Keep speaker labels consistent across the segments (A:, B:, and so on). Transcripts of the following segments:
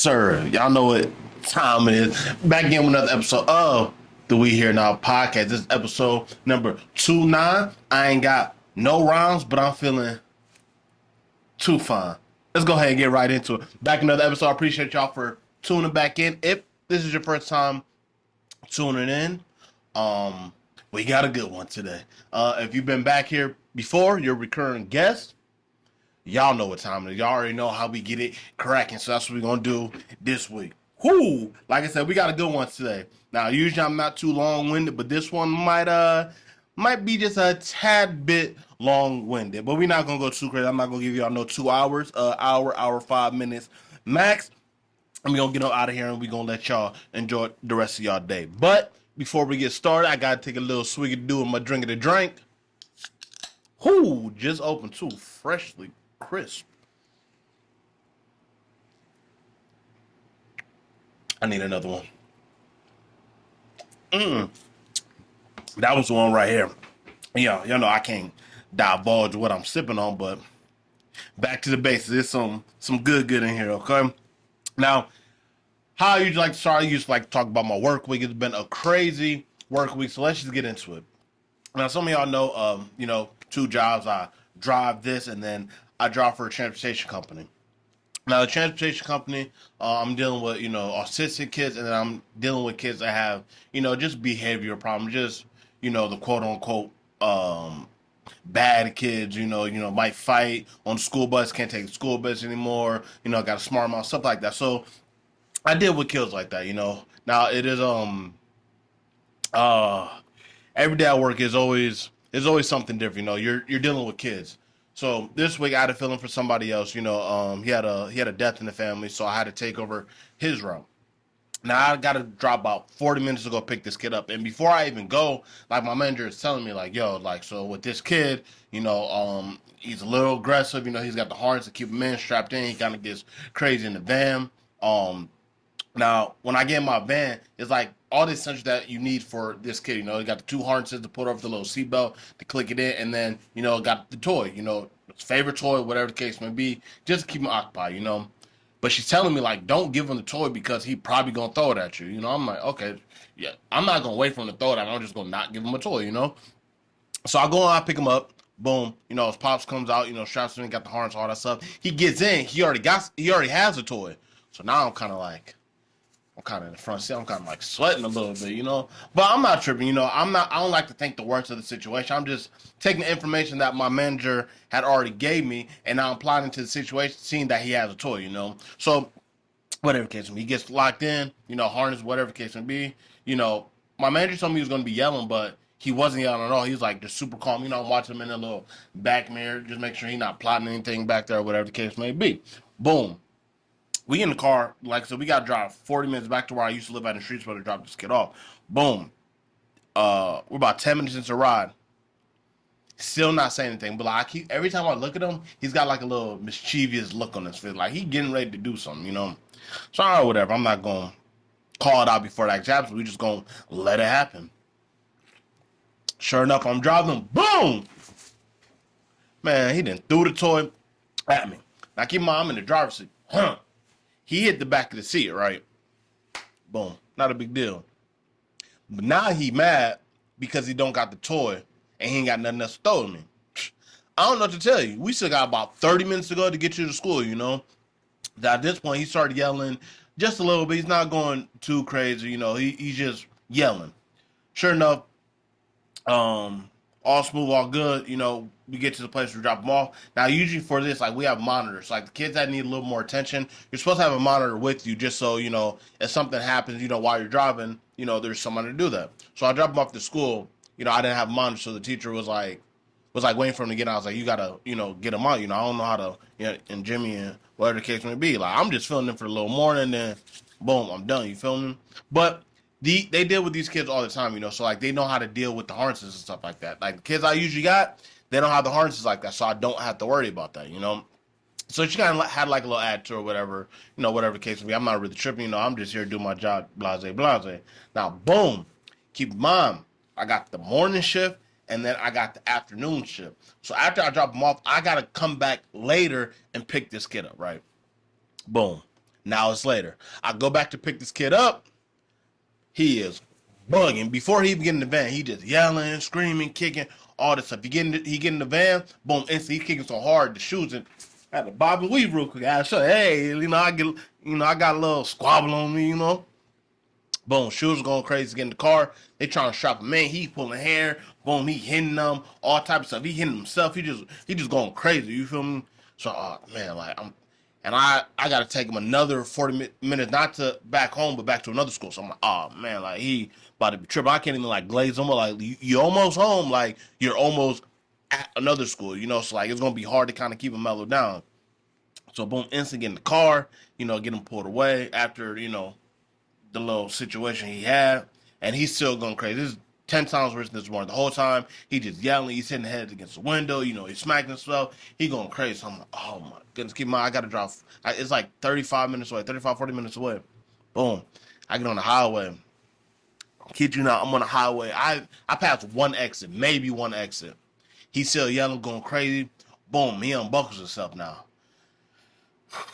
A: sir. Y'all know what time it is. Back again with another episode of the We Here Now podcast. This is episode number 29. I ain't got no rhymes, but I'm feeling too fine. Let's go ahead and get right into it. Back another episode. I appreciate y'all for tuning back in. If this is your first time tuning in, we got a good one today. If you've been back here before, you're a recurring guest. Y'all know what time it is. Y'all already know how we get it cracking. So that's what we're going to do this week. Whoo! Like I said, we got a good one today. Now, usually I'm not too long-winded, but this one might be just a tad bit long-winded. But we're not going to go too crazy. I'm not going to give y'all no 2 hours. Hour, 5 minutes max. And we're going to get on out of here and we're going to let y'all enjoy the rest of y'all day. But before we get started, I got to take a little swig of do with my drink of the drink. Whoo! Just opened too. Freshly crisp. I need another one. That was the one right here. Yeah, y'all know I can't divulge what I'm sipping on, but back to the basics. There's some good in here, okay? Now, how I usually like to start, I used to like to talk about my work week. It's been a crazy work week, so let's just get into it. Now, some of y'all know, 2 jobs. I drive this, and then I drive for a transportation company. Now, the transportation company, I'm dealing with, autistic kids, and then I'm dealing with kids that have, just behavioral problems, just, the quote-unquote bad kids, might fight on the school bus, can't take the school bus anymore, got a smart mouth, stuff like that. So I deal with kids like that, Now, it is, every day at work is always something different, You're dealing with kids. So this week I had a feeling for somebody else. He had a death in the family, so I had to take over his route. Now I got to drop about 40 minutes to go pick this kid up, and before I even go, like my manager is telling me, like, yo, like so with this kid, he's a little aggressive. He's got the harness to keep him in, strapped in. He kind of gets crazy in the van. Now, when I get in my van, it's like all the essentials that you need for this kid. You got the 2 harnesses to put over the little seatbelt to click it in, and then, got the toy, his favorite toy, whatever the case may be, just to keep him occupied, But she's telling me, like, don't give him the toy because he probably going to throw it at you. I'm like, okay, yeah, I'm not going to wait for him to throw it at me. I'm just going to not give him a toy, So I go on, I pick him up. Boom, his pops comes out, straps him in, got the harness, all that stuff. He gets in, he already has a toy. So now I'm kind of in the front seat. I'm kind of like sweating a little bit, But I'm not tripping, I don't like to think the worst of the situation. I'm just taking the information that my manager had already gave me, and now I'm applying it to the situation, seeing that he has a toy, So, whatever case may be, he gets locked in, harness, whatever case may be, My manager told me he was going to be yelling, but he wasn't yelling at all. He was like just super calm, I'm watching him in a little back mirror, just make sure he's not plotting anything back there, whatever the case may be. Boom. We in the car, like, so we got to drive 40 minutes back to where I used to live at in Streetsboro to drop this kid off. Boom. We're about 10 minutes into the ride. Still not saying anything, but like every time I look at him, he's got like a little mischievous look on his face. Like he getting ready to do something, So, all right, whatever. I'm not going to call it out before that happens. We just going to let it happen. Sure enough, I'm driving. Boom! Man, he done threw the toy at me. Now, keep in mind, I'm in the driver's seat. He hit the back of the seat, right? Boom. Not a big deal. But now he mad because he don't got the toy and he ain't got nothing else to throw to me. I don't know what to tell you. We still got about 30 minutes to go to get you to school, At this point, he started yelling just a little bit. He's not going too crazy, He's just yelling. Sure enough, all smooth, all good, we get to the place we drop them off. Now, usually for this, like, we have monitors. Like, the kids that need a little more attention, you're supposed to have a monitor with you just so, if something happens, while you're driving, there's someone to do that. So I dropped them off to school. I didn't have a monitor, so the teacher was like waiting for him to get out. I was like, you got to, get him out. I don't know how to, and Jimmy and whatever the case may be. Like, I'm just filling in for the little morning, then, boom, I'm done. You feel me? But they deal with these kids all the time, so, like, they know how to deal with the harnesses and stuff like that. Like, the kids I usually got, they don't have the harnesses like that, so I don't have to worry about that, So she kind of had like a little attitude or whatever, whatever the case may be. I'm not really tripping, I'm just here to do my job, blase, blase. Now, boom, keep in mind, I got the morning shift and then I got the afternoon shift. So after I drop them off, I got to come back later and pick this kid up, right? Boom. Now it's later. I go back to pick this kid up. He is bugging. Before he even get in the van, he just yelling, screaming, kicking, all this stuff. He get in the van, boom, instantly he kicking so hard the shoes and I had to bob and weave real quick. I said, hey, I got a little squabble on me, Boom, shoes going crazy, get in the car. They trying to strap him in. He pulling hair. Boom, he hitting them, all type of stuff. He hitting himself. He just going crazy. You feel me? So, man, like I got to take him another 40 minutes, not to back home, but back to another school. So I'm like, oh man, like he about to be tripping. I can't even like glaze him. Like you almost home, like you're almost at another school. So like it's gonna be hard to kind of keep him mellowed down. So boom, instant get in the car. Get him pulled away after the little situation he had, and he's still going crazy. This is 10 times worse than this morning. The whole time, he just yelling. He's hitting heads against the window. He's smacking himself. He going crazy. So I'm like, oh, my goodness. Keep in mind, I got to drive. It's like 35 minutes away, 35, 40 minutes away. Boom. I get on the highway. Kid you not, I'm on the highway. I passed one exit, maybe one exit. He's still yelling, going crazy. Boom. He unbuckles himself now.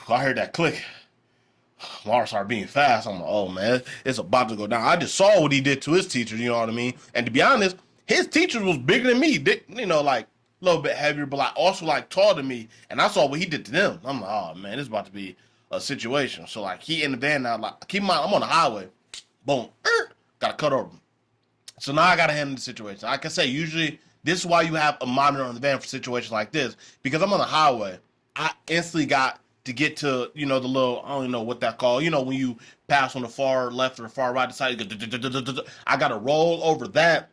A: I heard that click. Mars started being fast. I'm like, oh man, it's about to go down. I just saw what he did to his teachers, you know what I mean? And to be honest, his teachers was bigger than me. They, like a little bit heavier, but like also like taller than me. And I saw what he did to them. I'm like, oh man, this is about to be a situation. So like he in the van now, like keep in mind, I'm on the highway. Boom, got to cut over. So now I got to handle the situation. Like I say, usually this is why you have a monitor on the van for situations like this, because I'm on the highway. I instantly got to get to, the little, I don't know what that called, when you pass on the far left or the far right side, I got to roll over that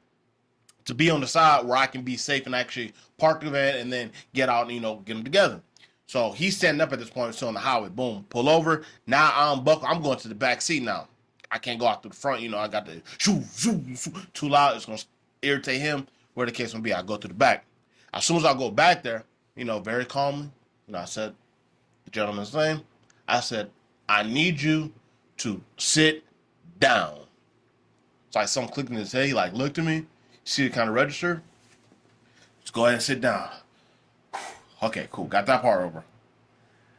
A: to be on the side where I can be safe and actually park the van and then get out and, get them together. So he's standing up at this point, still on the highway, boom, pull over. Now I'm going to the back seat now. I can't go out to the front, I got the shoo, too loud, it's going to irritate him, where the case may be. I go to the back. As soon as I go back there, very calmly, I said, the gentleman's name. I said, I need you to sit down. So I saw him clicking his head. He like looked at me. See it kind of register. Just go ahead and sit down. Okay, cool. Got that part over.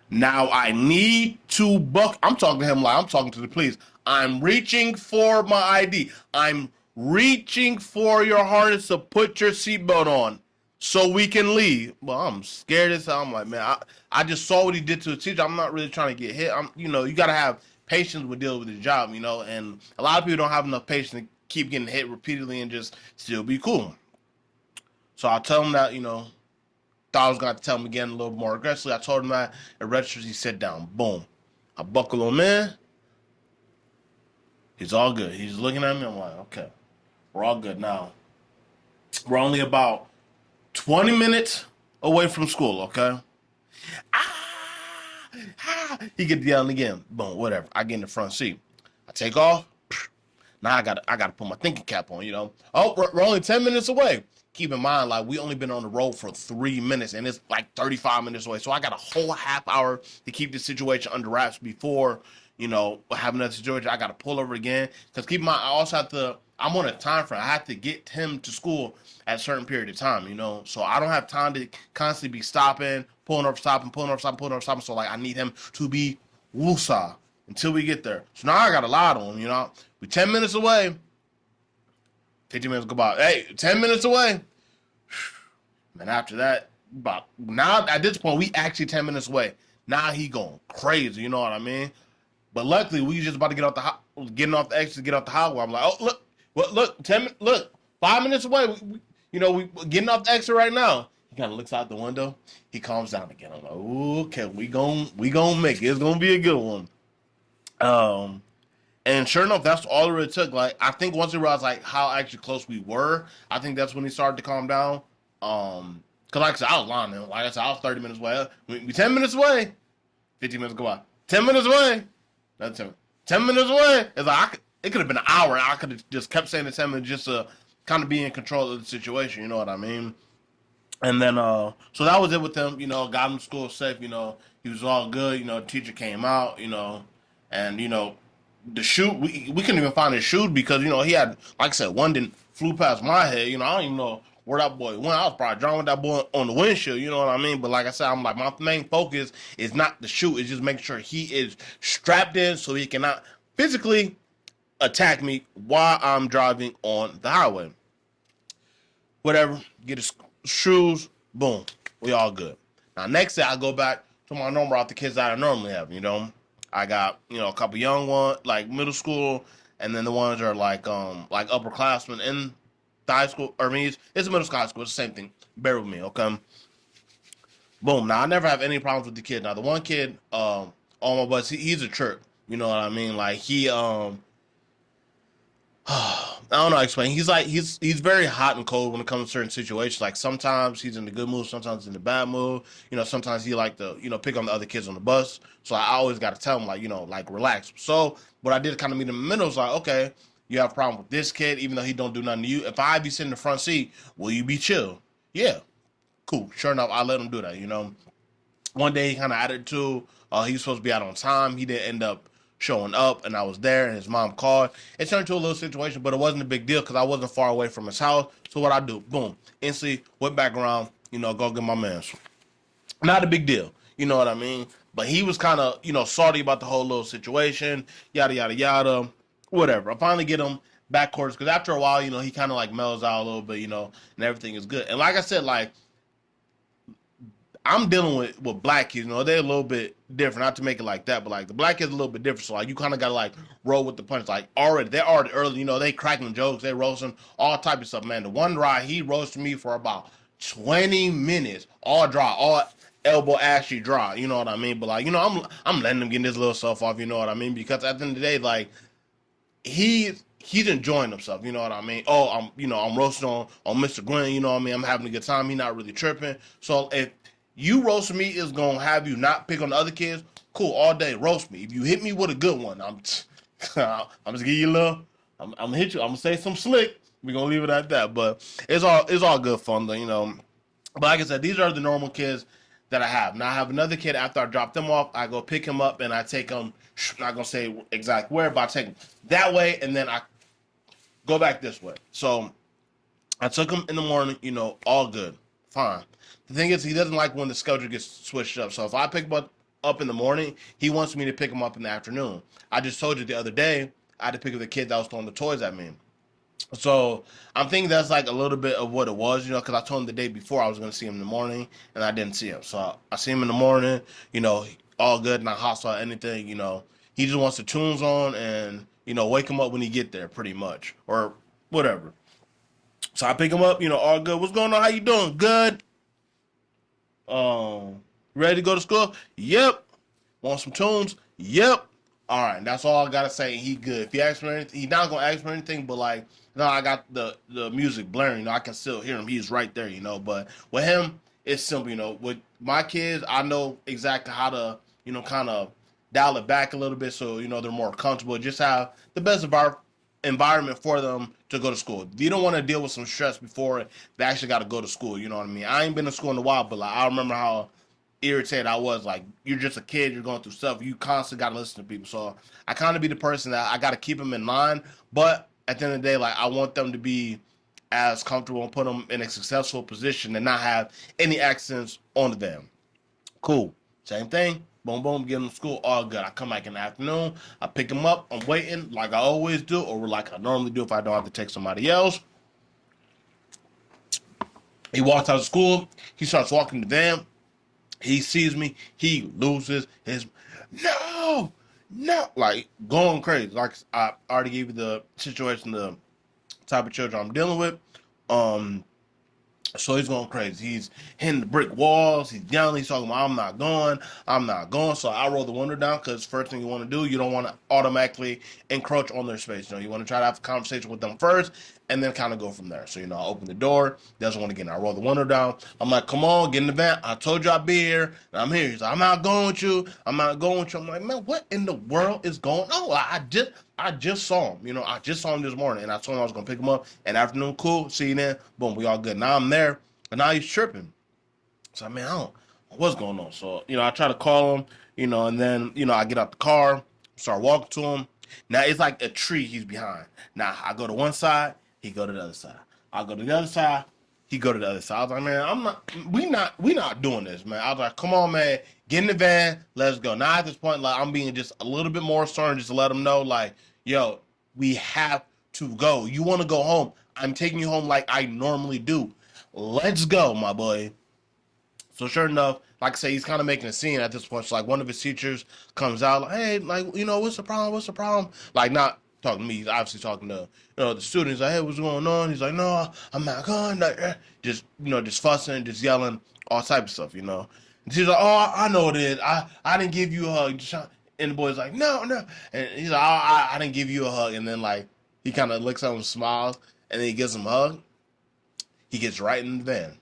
A: Now I need to buck. I'm talking to him like I'm talking to the police. I'm reaching for my ID. I'm reaching for your harness to put your seatbelt on so we can leave. Well, I'm scared as hell. I'm like, man, I just saw what he did to the teacher. I'm not really trying to get hit. You got to have patience with dealing with the job, and a lot of people don't have enough patience to keep getting hit repeatedly and just still be cool. So I tell him that, thought I was going to tell him again a little more aggressively. I told him that it registers. He sat down. Boom. I buckle him in. He's all good. He's looking at me. I'm like, okay, we're all good now. We're only about 20 minutes away from school, okay? He get yelling again. Boom, whatever. I get in the front seat. I take off. Now I gotta put my thinking cap on, Oh, we're only 10 minutes away. Keep in mind, like, we only been on the road for 3 minutes, and it's like 35 minutes away. So I got a whole half hour to keep this situation under wraps before, having that situation. I got to pull over again. Because keep in mind, I also have to, I'm on a time frame. I have to get him to school at a certain period of time, So I don't have time to constantly be stopping, pulling over, stopping, pulling over, stopping, pulling over, stopping. So, like, I need him to be woosah until we get there. So now I got a lot on him, We're 10 minutes away. 15 minutes go by. Hey, 10 minutes away. And after that, about now at this point, we actually 10 minutes away. Now he going crazy, you know what I mean? But luckily, we just about to get off getting off the exit to get off the highway. I'm like, oh look, 5 minutes away. We getting off the exit right now. He kind of looks out the window. He calms down again. I'm like, okay, we gonna make it. It's gonna be a good one. And sure enough, that's all it really took. Like, I think once he realized like how actually close we were, I think that's when he started to calm down. Cause like I said, I was lying. Like I said, I was 30 minutes away. We 10 minutes away. 15 minutes go by. 10 minutes away. That's 10 minutes away. It's like it could have been an hour. I could have just kept saying the 10 minutes just to kind of be in control of the situation. You know what I mean? And then, so that was it with him. Got him to school safe. He was all good. The teacher came out. And the shoe, we couldn't even find his shoes because, he had, like I said, one didn't flew past my head. I don't even know where that boy went. I was probably driving with that boy on the windshield, you know what I mean? But like I said, I'm like, my main focus is not the shoot, it's just making sure he is strapped in so he cannot physically attack me while I'm driving on the highway. Whatever, get his shoes, boom, we all good. Now, next day, I go back to my normal route, the kids that I normally have, you know. I got, you know, a couple young ones, like middle school, and then the ones that are like upperclassmen in the high school, or I mean, it's a middle school, high school, it's the same thing. Bear with me, okay? Boom. Now, I never have any problems with the kid. Now, the one kid, on my bus, he's a chirp, you know what I mean? Like, I don't know how to explain. He's very hot and cold when it comes to certain situations. Like sometimes he's in the good mood, sometimes he's in the bad mood. You know, sometimes he like to, you know, pick on the other kids on the bus. So I always got to tell him like, you know, like relax. So what I did kind of meet him in the middle was like, okay, you have a problem with this kid, even though he don't do nothing to you. If I be sitting in the front seat, will you be chill? Yeah, cool. Sure enough, I let him do that. You know, one day he kind of added to. He was supposed to be out on time. He didn't end up showing up, and I was there, and his mom called. It turned into a little situation, but it wasn't a big deal because I wasn't far away from his house. So what I do, boom, instantly went back around, you know, go get my man's. Not a big deal, you know what I mean? But he was kind of, you know, salty about the whole little situation, yada yada yada, whatever. I finally get him back course because after a while, you know, he kind of like mellows out a little bit, you know, and everything is good. And like I said, like I'm dealing with black kids, you know, they're a little bit different. Not to make it like that, but like the black kids are a little bit different. So like you kind of gotta like roll with the punch. Like they're already early, you know, they cracking jokes, they roasting all type of stuff. Man, the one ride he roasted me for about 20 minutes, all dry, all elbow ashy dry. You know what I mean? But like you know, I'm letting him get this little stuff off. You know what I mean? Because at the end of the day, like he's enjoying himself, you know what I mean? Oh, I'm roasting on Mr. Gwynn, you know what I mean? I'm having a good time. He not really tripping. So if you roast me is gonna have you not pick on the other kids, cool, all day, roast me. If you hit me with a good one, I'm just give you a little I'm gonna hit you, I'm gonna say some slick. We're gonna leave it at that. But it's all good fun though, you know. But like I said, these are the normal kids that I have. Now I have another kid after I drop them off, I go pick him up and I take him, I'm not gonna say exactly where, but I take him that way and then I go back this way. So I took him in the morning, you know, all good, fine. The thing is, he doesn't like when the schedule gets switched up. So if I pick him up in the morning, he wants me to pick him up in the afternoon. I just told you the other day, I had to pick up the kid that was throwing the toys at me. So I'm thinking that's like a little bit of what it was, you know, because I told him the day before I was going to see him in the morning, and I didn't see him. So I see him in the morning, you know, all good, not hostile, anything, you know. He just wants the tunes on and, you know, wake him up when he get there, pretty much, or whatever. So I pick him up, you know, all good. What's going on? How you doing? Good. Ready to go to school? Yep. Want some tunes? Yep. All right, that's all I gotta say. He good. If he asks for anything, he not gonna ask for anything. But like, no, I got the music blaring. You know, I can still hear him. He's right there. You know, but with him, it's simple. You know, with my kids, I know exactly how to, you know, kind of dial it back a little bit so you know they're more comfortable. Just have the best environment for them to go to school. You don't want to deal with some stress before they actually got to go to school. You know what I mean? I ain't been to school in a while, but like I remember how irritated I was. Like you're just a kid, you're going through stuff. You constantly got to listen to people. So I kind of be the person that I got to keep them in line. But at the end of the day, like I want them to be as comfortable and put them in a successful position and not have any accidents on them. Cool. Same thing. Boom, boom, get them to school, all good. I come back in the afternoon, I pick them up, I'm waiting like I always do, or like I normally do if I don't have to take somebody else. He walks out of school, he starts walking the van, he sees me, he loses his, no, no, like going crazy. Like I already gave you the situation, the type of children I'm dealing with. Um, So he's going crazy. He's hitting the brick walls. He's yelling. He's talking about, I'm not going. I'm not going. So I roll the window down because first thing you want to do, you don't want to automatically encroach on their space. You know, you want to try to have a conversation with them first and then kind of go from there. So, you know, I open the door. Doesn't want to get in. I roll the window down. I'm like, come on, get in the van. I told you I'd be here. And I'm here. He's like, I'm not going with you. I'm not going with you. I'm like, man, what in the world is going on? I just saw him. You know, I just saw him this morning, and I told him I was gonna pick him up. And afternoon, cool. See you then. Boom, we all good. Now I'm there, but now he's tripping. So I mean, I don't know what's going on. So you know, I try to call him. You know, and then you know, I get out the car, start walking to him. Now it's like a tree he's behind. Now I go to one side, he go to the other side. I go to the other side, He go to the other side. I was like, man, we not doing this, man. I was like, come on, man, get in the van, let's go. Now at this point, like I'm being just a little bit more stern, just to let him know, like, yo, we have to go. You want to go home? I'm taking you home like I normally do. Let's go, my boy. So sure enough, like I say, he's kind of making a scene at this point. So like one of his teachers comes out, like, hey, like what's the problem? What's the problem? Like not talking to me. He's obviously talking to the students. Like, hey, what's going on? He's like, no, I'm not going. Like, just just fussing, just yelling, all type of stuff. And she's like, oh, I know it is. I didn't give you a hug. And the boy's like, no, no. And he's like, oh, I didn't give you a hug. And then like he kind of looks at him, smiles, and then he gives him a hug. He gets right in the van.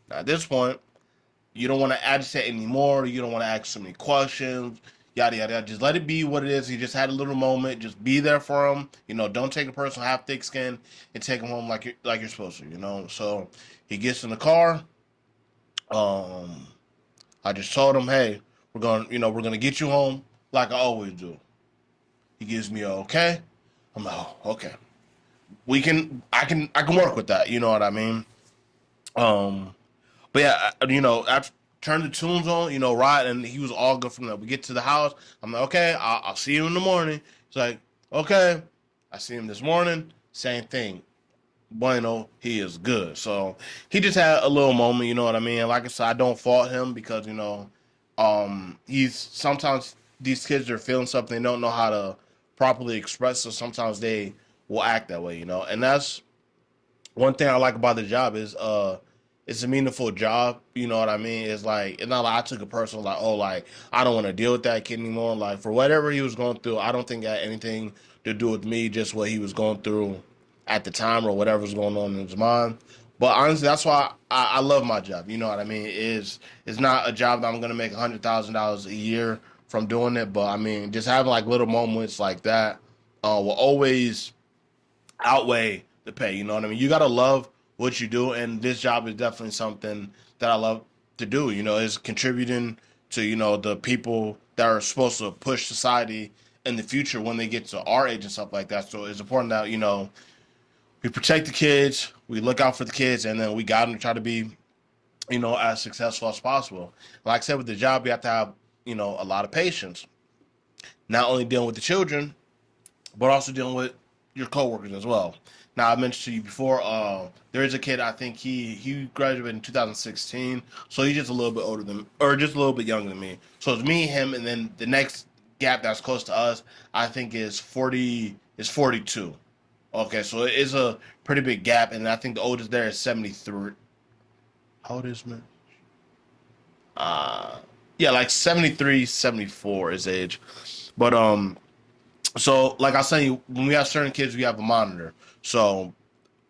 A: Now at this point, you don't want to agitate anymore. You don't want to ask so many questions. Yada yada yada. Just let it be what it is. He just had a little moment. Just be there for him. Don't take a person have thick skin and take him home like you're supposed to. So he gets in the car. I just told him, hey, we're gonna get you home like I always do. He gives me a okay. I'm like, oh, okay. I can work with that. You know what I mean? Um, But yeah, after turned the tunes on, right, and he was all good from there. We get to the house. I'm like, okay, I'll see you in the morning. He's like, okay. I see him this morning. Same thing. Bueno, he is good. So he just had a little moment, you know what I mean? Like I said, I don't fault him because, he's sometimes these kids are feeling something they don't know how to properly express, so sometimes they will act that way, and that's one thing I like about the job is it's a meaningful job. You know what I mean? It's like it's not like I took a personal like, oh, like I don't want to deal with that kid anymore. Like for whatever he was going through, I don't think it had anything to do with me, just what he was going through at the time or whatever was going on in his mind. But honestly, that's why I love my job. You know what I mean? It's not a job that I'm gonna make $100,000 a year from doing it, but I mean, just having like little moments like that will always outweigh the pay. You know what I mean? You gotta love what you do, and this job is definitely something that I love to do. Is contributing to the people that are supposed to push society in the future when they get to our age and stuff like that. So it's important that we protect the kids, we look out for the kids, and then we got them to try to be as successful as possible. Like I said, with the job, you have to have a lot of patience, not only dealing with the children, but also dealing with your coworkers as well. Now I mentioned to you before, there is a kid. I think he graduated in 2016, so he's just a little bit older than, or just a little bit younger than me. So it's me, him, and then the next gap that's close to us, I think is 42. Okay, so it is a pretty big gap, and I think the oldest there is 73. How old is man? Uh, yeah, like 73, 74 is age. But so, like I was saying, when we have certain kids, we have a monitor. So,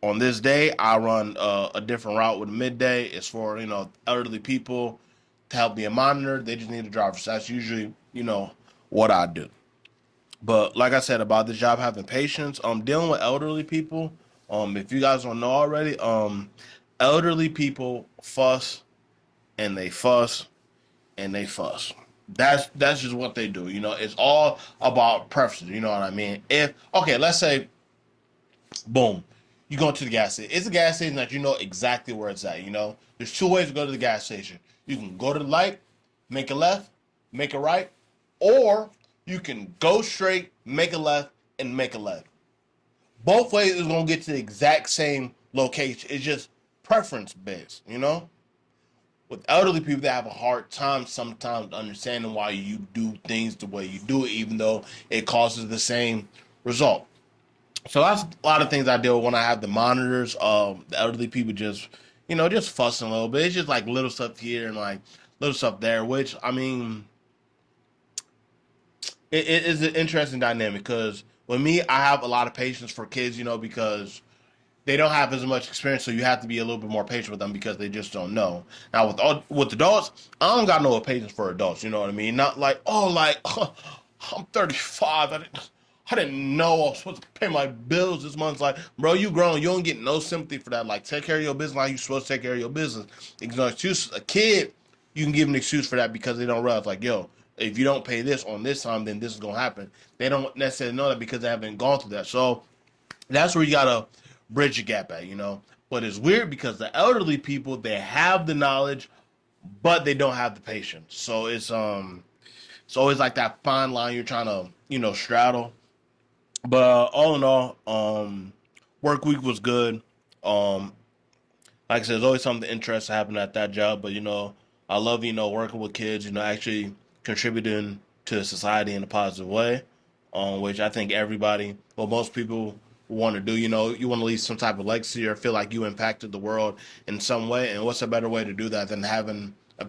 A: on this day, I run a different route with midday. It's for elderly people to help be a monitor. They just need a driver. So that's usually what I do. But like I said about the job, having patience, dealing with elderly people. If you guys don't know already, elderly people fuss and they fuss and they fuss. That's just what they do. It's all about preferences. You know what I mean? If okay, let's say, boom, you go to the gas station. It's a gas station that you know exactly where it's at. There's two ways to go to the gas station. You can go to the light, make a left, make a right, or you can go straight, make a left, and make a left. Both ways is gonna get to the exact same location. It's just preference based. With elderly people, they have a hard time sometimes understanding why you do things the way you do it, even though it causes the same result. So that's a lot of things I deal with when I have the monitors. The elderly people just fussing a little bit. It's just like little stuff here and like little stuff there, which I mean, it is an interesting dynamic because with me, I have a lot of patience for kids, because they don't have as much experience, so you have to be a little bit more patient with them because they just don't know. Now with adults, I don't got no patience for adults. You know what I mean? Not like I'm 35. I didn't know I was supposed to pay my bills this month. It's like, bro, you grown. You don't get no sympathy for that. Like, take care of your business like you supposed to take care of your business. Excuse a kid, you can give an excuse for that because they don't realize, like, yo, if you don't pay this on this time, then this is gonna happen. They don't necessarily know that because they haven't gone through that. So that's where you gotta bridge the gap at. But it's weird because the elderly people, they have the knowledge, but they don't have the patience. So it's always like that fine line you're trying to straddle. But all in all, work week was good. Um, like I said, there's always something interesting happening at that job. But I love working with kids. Actually contributing to society in a positive way, which I think everybody, well, most people want to do. You want to leave some type of legacy or feel like you impacted the world in some way. And what's a better way to do that than having a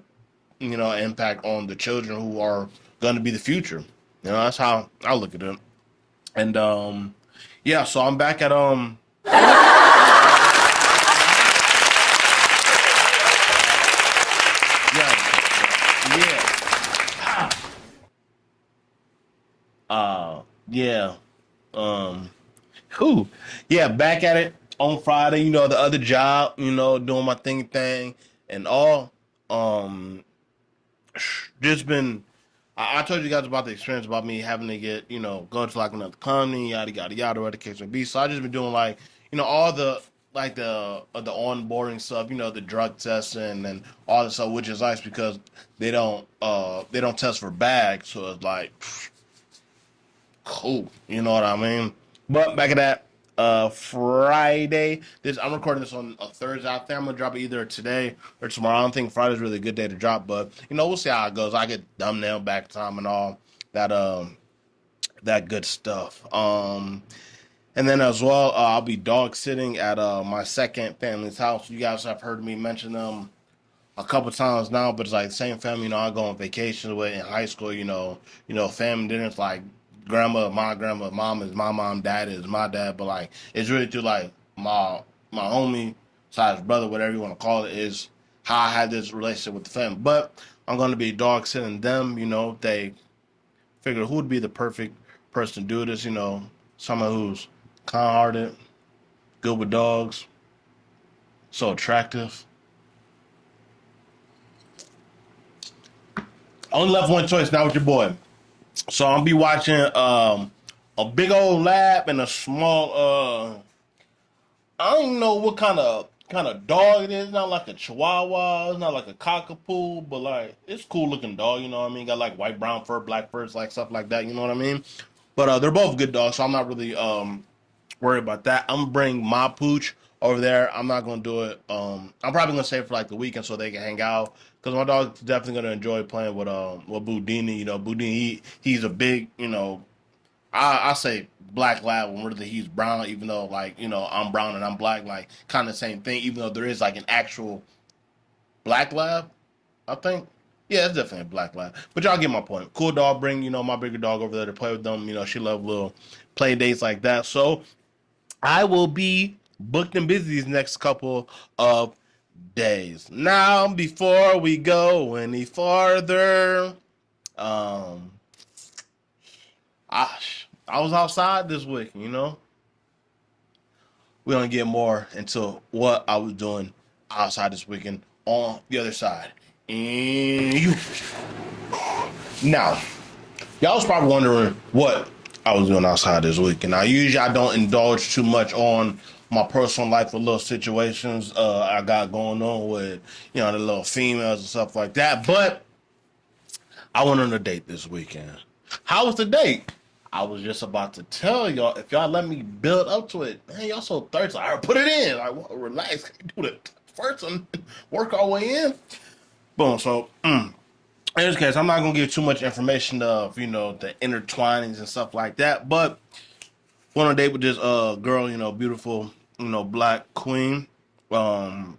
A: impact on the children who are going to be the future? That's how I look at it. And yeah, so I'm back at yeah, yeah, yeah. Um, who? Yeah, back at it on Friday. The other job. Doing my thing and all. Um, just been. I told you guys about the experience about me having to get going to like another company, yada yada yada, whatever the case may be. So I just been doing like all the like the onboarding stuff, the drug testing and all this stuff, which is nice because they don't test for bags, so it's like cool. You know what I mean? But back at that Friday. This I'm recording this on a Thursday. I think I'm gonna drop it either today or tomorrow. I don't think Friday's really a good day to drop, but we'll see how it goes. I get thumbnail back time and all that that good stuff. And then as well, I'll be dog sitting at my second family's house. You guys have heard me mention them a couple times now, but it's like the same family, I go on vacation with in high school, family dinners like my grandma, mom is my mom, dad is my dad, but like it's really through like my homie, size brother, whatever you want to call it, is how I had this relationship with the family. But I'm gonna be dog sitting them, they figure who would be the perfect person to do this, someone who's kind hearted, good with dogs, so attractive. I only left one choice now with your boy. So I'll be watching a big old lab and a small I don't even know what kind of dog it is. It's not like a chihuahua, it's not like a cockapoo, but like it's cool looking dog, you know what I mean? Got like white, brown fur, black fur, like stuff like that, you know what I mean? But they're both good dogs, so I'm not really worried about that. I'm gonna bring my pooch over there. I'm not gonna do it. I'm probably gonna save for like the weekend so they can hang out. Cause my dog's definitely gonna enjoy playing with Boudini. Boudini he's a big I say black lab when really he's brown. Even though like I'm brown and I'm black, like kind of the same thing. Even though there is like an actual black lab, I think. Yeah, it's definitely a black lab. But y'all get my point. Cool dog. Bring my bigger dog over there to play with them. She love little play dates like that. So I will be booked and busy these next couple of days. Now, before we go any farther, um, I I was outside this week. We're gonna get more into what I was doing outside this weekend on the other side. And you now, y'all was probably wondering what I was doing outside this week. And now usually I don't indulge too much on my personal life with little situations I got going on with, the little females and stuff like that. But I went on a date this weekend. How was the date? I was just about to tell y'all, if y'all let me build up to it, man, y'all so thirsty. All right, put it in. Like, well, relax. Do it first and work our way in. Boom. So, in this case, I'm not gonna give too much information of the intertwinings and stuff like that. But went on a date with this girl, beautiful, black queen. Um,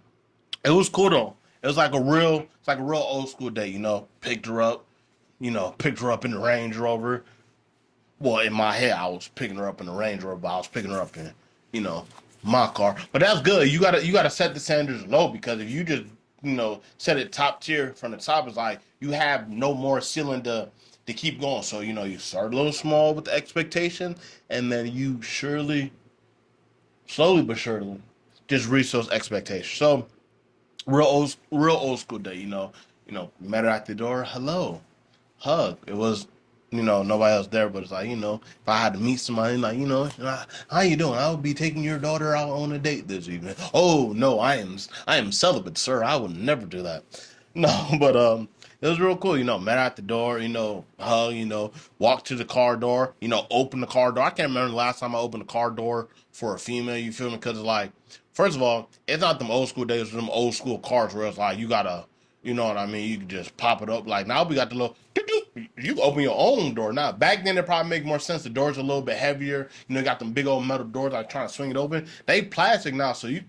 A: it was cool though. It's like a real old school date. Picked her up, picked her up in the Range Rover. Well, in my head, I was picking her up in the Range Rover, but I was picking her up in, my car. But that's good. You gotta set the standards low because if you just set it top tier from the top, it's like you have no more ceiling to keep going. So you start a little small with the expectation, and then you slowly but surely, just reach those expectations. So real old school day. Met her at the door. Hello, hug. It was nobody else there, but it's like, if I had to meet somebody, like, how you doing? I would be taking your daughter out on a date this evening. Oh no, I am celibate, sir. I would never do that. No, but it was real cool. Met at the door. Hug. Walk to the car door. Open the car door. I can't remember the last time I opened the car door for a female. You feel me? Because it's like, first of all, it's not them old school days, them old school cars where it's like you gotta, you know what I mean? You can just pop it up. Like now we got the little. You can open your own door now. Back then, it probably make more sense. The doors are a little bit heavier. You got them big old metal doors, like trying to swing it open. They plastic now, so you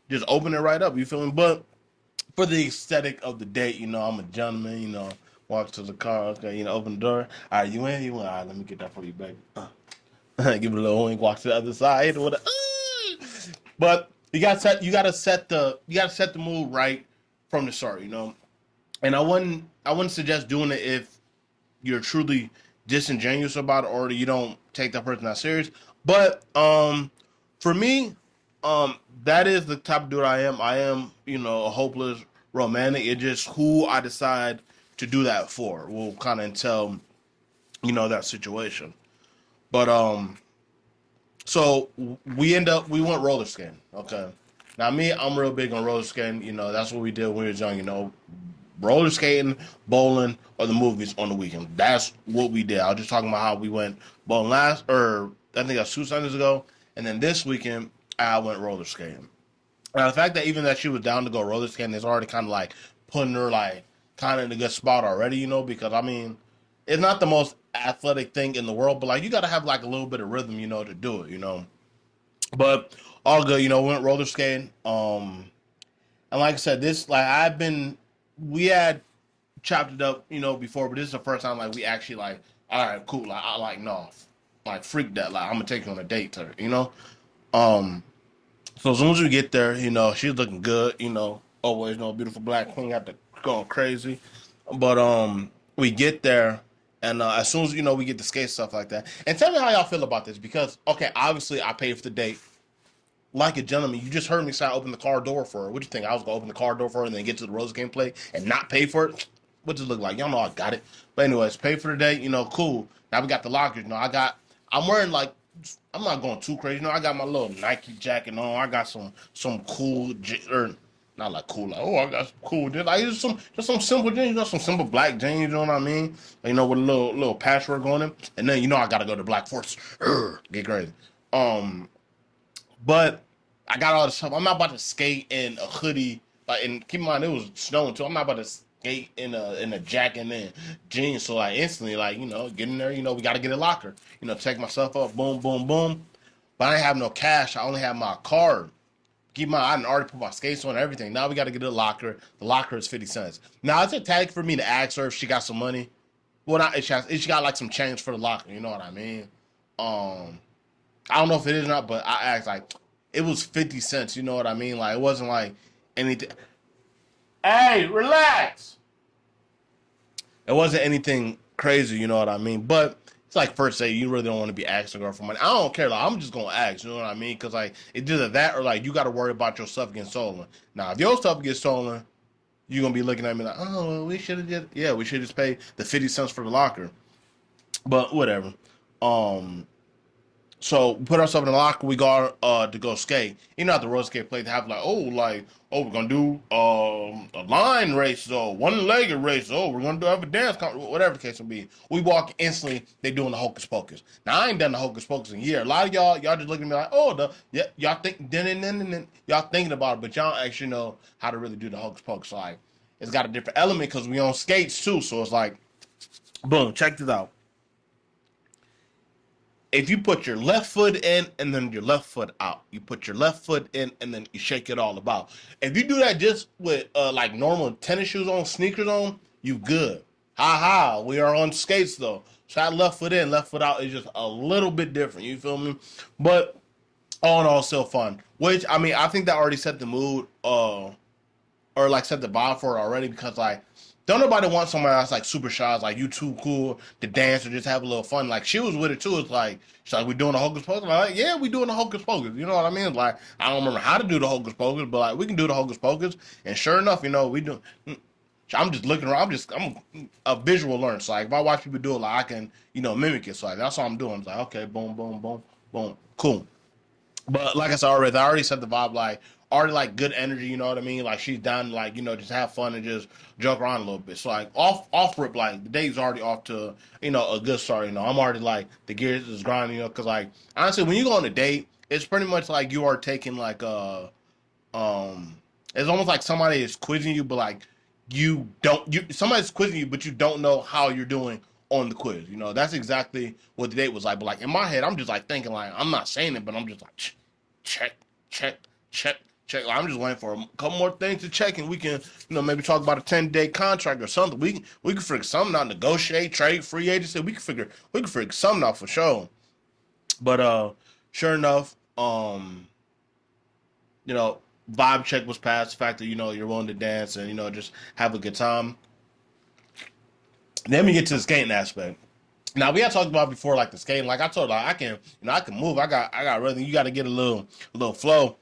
A: just open it right up. You feel me? But for the aesthetic of the date, I'm a gentleman. Walk to the car. Okay, open the door. All right, you in? You in? All right, let me get that for you, baby. Give it a little wink. Walk to the other side. But you gotta set the mood right from the start. And I wouldn't suggest doing it if you're truly disingenuous about it or you don't take that person that serious. But for me, that is the type of dude I am. I am, a hopeless romantic. It's just who I decide to do that for will kind of entail, that situation. But so we went roller skating. Okay. Now me, I'm real big on roller skating. That's what we did when we was young. Roller skating, bowling, or the movies on the weekend. That's what we did. I was just talking about how we went bowling or I think that's 2 Sundays ago, and then this weekend I went roller skating. Now the fact that even that she was down to go roller skating is already kind of like putting her like kind of in a good spot already, because I mean, it's not the most athletic thing in the world, but like you got to have like a little bit of rhythm, to do it. But all good, we went roller skating. And like I said, this like we had chopped it up, before, but this is the first time like we actually like, all right, cool. Like I like no, like freak that. Like I'm gonna take you on a date to her. Um, so as soon as we get there, she's looking good. Always beautiful black queen got the going crazy. But we get there, and as soon as we get the skate stuff like that. And tell me how y'all feel about this because okay, obviously I paid for the date like a gentleman. You just heard me say I opened the car door for her. What do you think? I was gonna open the car door for her and then get to the Rose gameplay and not pay for it? What does it look like? Y'all know I got it. But anyways, pay for the day. Cool. Now we got the lockers. I'm wearing like I'm not going too crazy. I got my little Nike jacket on. I got some cool or not like cool. Like, oh, I got some cool jeans. Like just some simple jeans. Some simple black jeans. You know what I mean? With a little patchwork on them. And then I gotta go to Black Force. Get crazy. But I got all this stuff. I'm not about to skate in a hoodie. Like, and keep in mind it was snowing too. I'm not about to skate in a jacket and jeans. So like instantly, like get in there. We got to get a locker. Take myself up. Boom, boom, boom. But I didn't have no cash. I only have my card. Keep in mind, I didn't already put my skates on and everything. Now we got to get a locker. The locker is 50 cents. Now it's a tag for me to ask her if she got some money. Well, not if she got like some change for the locker. You know what I mean? I don't know if it is or not, but I asked like it was 50 cents. You know what I mean? Like it wasn't like anything. Hey, relax. It wasn't anything crazy. You know what I mean? But it's like first say you really don't want to be asking a girl for money. I don't care. Like I'm just gonna ask. You know what I mean? Because like it's either that or like you got to worry about your stuff getting stolen. Now if your stuff gets stolen, you're gonna be looking at me like, oh, well, we should have we should just pay the 50 cents for the locker. But whatever. Um, So we put ourselves in the locker. We go to go skate. At the roller skate play, they have we're gonna do a line race or one-legged race. Oh, we're gonna have a dance, whatever the case may be. We walk instantly. They doing the hocus pocus. Now I ain't done the hocus pocus in a year. A lot of y'all just looking at me like, oh, y'all think then y'all thinking about it, but y'all actually know how to really do the hocus pocus. Like it's got a different element because we on skates too. So it's like, boom, check this out. If you put your left foot in and then your left foot out, you put your left foot in and then you shake it all about. If you do that just with like normal tennis shoes on, sneakers on, you good. Ha ha. We are on skates though. So that left foot in, left foot out is just a little bit different. You feel me? But all in all, still fun. Which I mean, I think that already set the mood, or like set the vibe for it already because like don't nobody want somebody that's like super shy, it's like you too cool to dance or just have a little fun. Like she was with it too. It's like she's like we doing the hocus pocus. Like yeah, we doing the hocus pocus. You know what I mean? Like I don't remember how to do the hocus pocus, but like we can do the hocus pocus. And sure enough, we do. I'm just looking around. I'm a visual learner. So like if I watch people do it, like I can mimic it. So like that's all I'm doing. I'm like, okay, boom, boom, boom, boom, cool. But like I already set the vibe, like already like good energy, you know what I mean? Like she's down to like, just have fun and just joke around a little bit. So like off rip, like the day's already off to, a good start, I'm already like the gears is grinding, cause like honestly when you go on a date, it's pretty much like you are taking like um it's almost like somebody is quizzing you, but like somebody's quizzing you, but you don't know how you're doing on the quiz. That's exactly what the date was like. But like in my head, I'm just like thinking like I'm not saying it, but I'm just like check, check, check, check. Like, I'm just waiting for a couple more things to check, and we can maybe talk about a 10-day contract or something. We can figure something out, negotiate, trade, free agency. We can figure something out for sure. But sure enough, you know, vibe check was passed. The fact that you're willing to dance and just have a good time. Then we get to the skating aspect. Now we had talked about before, like the skating. Like I told, like I can move. I got rhythm. You got to get a little flow,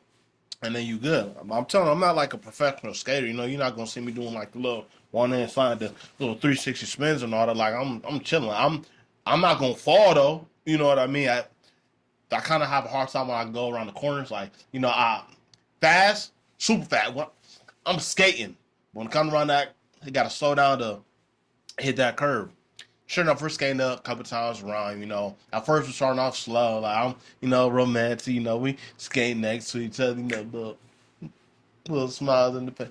A: and then you good. I'm telling you, I'm not like a professional skater. You're not gonna see me doing like the little one hand slide, the little 360 spins and all that. Like I'm chilling. I'm not gonna fall though. You know what I mean? I kind of have a hard time when I go around the corners. Like I fast, super fast. I'm skating. When it comes around that, you got to slow down to hit that curve. Sure enough, we're skating up a couple times around, At first, we're starting off slow. Like, I'm, romantic, we skating next to each other, little smiles in the face.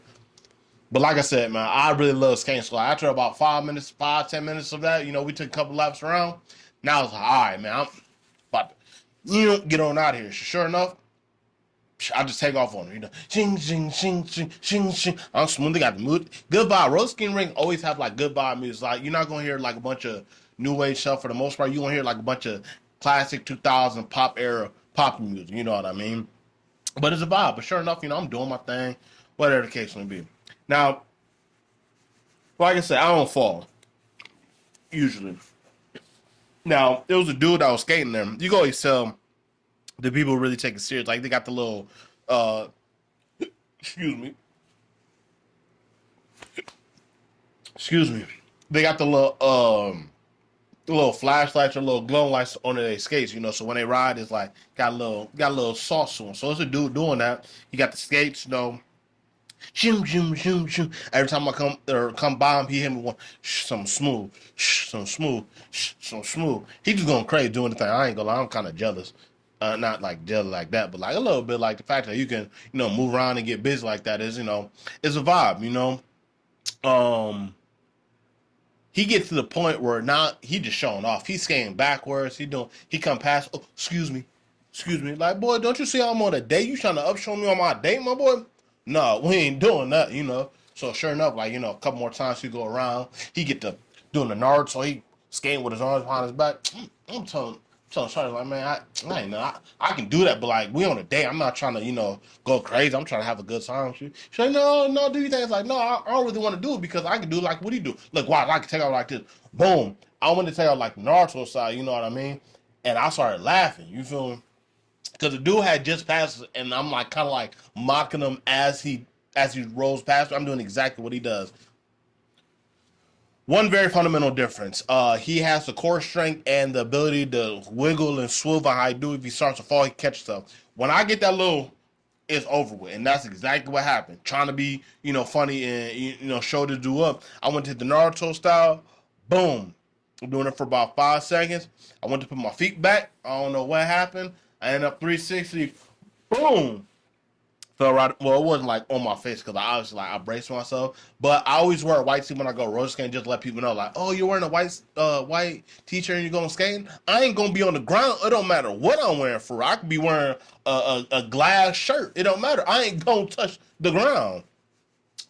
A: But like I said, man, I really love skating. So after about 5, 10 minutes of that, we took a couple laps around. Now it's like, all right, man, I'm about to, get on out of here. So sure enough, I just take off on her, Shing, shing, shing, shing, shing, shing. I'm smooth. They got the mood. Good vibe. Roller skating ring always have like good vibe music. Like you're not gonna hear like a bunch of new wave stuff for the most part. You gonna hear like a bunch of classic 2000 pop era pop music. You know what I mean? But it's a vibe. But sure enough, I'm doing my thing, whatever the case may be. Now, like I said, I don't fall usually. Now, it was a dude that was skating there. You can always tell the people really take it serious. Like they got the little uh excuse me. Excuse me. They got the little flashlights or little glow lights on their skates, So when they ride, it's like got a little sauce to them. So it's a dude doing that. He got the skates, Shoom, shoom, shoom, shoom. Every time I come by him, he hit me one some smooth, some smooth, some smooth. He just going crazy doing the thing. I ain't gonna lie, I'm kind of jealous. Not like jealous like that, but like a little bit like the fact that you can, move around and get busy like that is a vibe. Um, he gets to the point where now he just showing off. He's skating backwards. He come past. Oh, excuse me. Like boy, don't you see I'm on a date? You trying to upshow me on my date, my boy? No, we ain't doing that. So sure enough, like a couple more times he go around, he get to doing the Naruto. So he skating with his arms behind his back. I'm telling Charlie like, man, I ain't know I can do that, but like we on a date. I'm not trying to go crazy. I'm trying to have a good time. She's like, no, do you think? It's like, no, I don't really want to do it because I can do like what he do. Look, wow, I can take out like this. Boom. I want to take out like the Naruto side. You know what I mean? And I started laughing. You feel me? Because the dude had just passed, and I'm like kind of like mocking him as he rolls past. I'm doing exactly what he does. One very fundamental difference. He has the core strength and the ability to wiggle and swivel how I do. If he starts to fall, he catches stuff. When I get that little, it's over with, and that's exactly what happened. Trying to be, funny and show the dude up. I went to the Naruto style. Boom. I'm doing it for about 5 seconds. I went to put my feet back. I don't know what happened. I ended up 360. Boom. Fell right. Well, it wasn't like on my face because I obviously like I braced myself. But I always wear a white tee when I go roller skating, just to let people know, like, oh, you're wearing a white t-shirt and you're going skating. I ain't gonna be on the ground. It don't matter what I'm wearing for. I could be wearing a glass shirt. It don't matter. I ain't gonna touch the ground.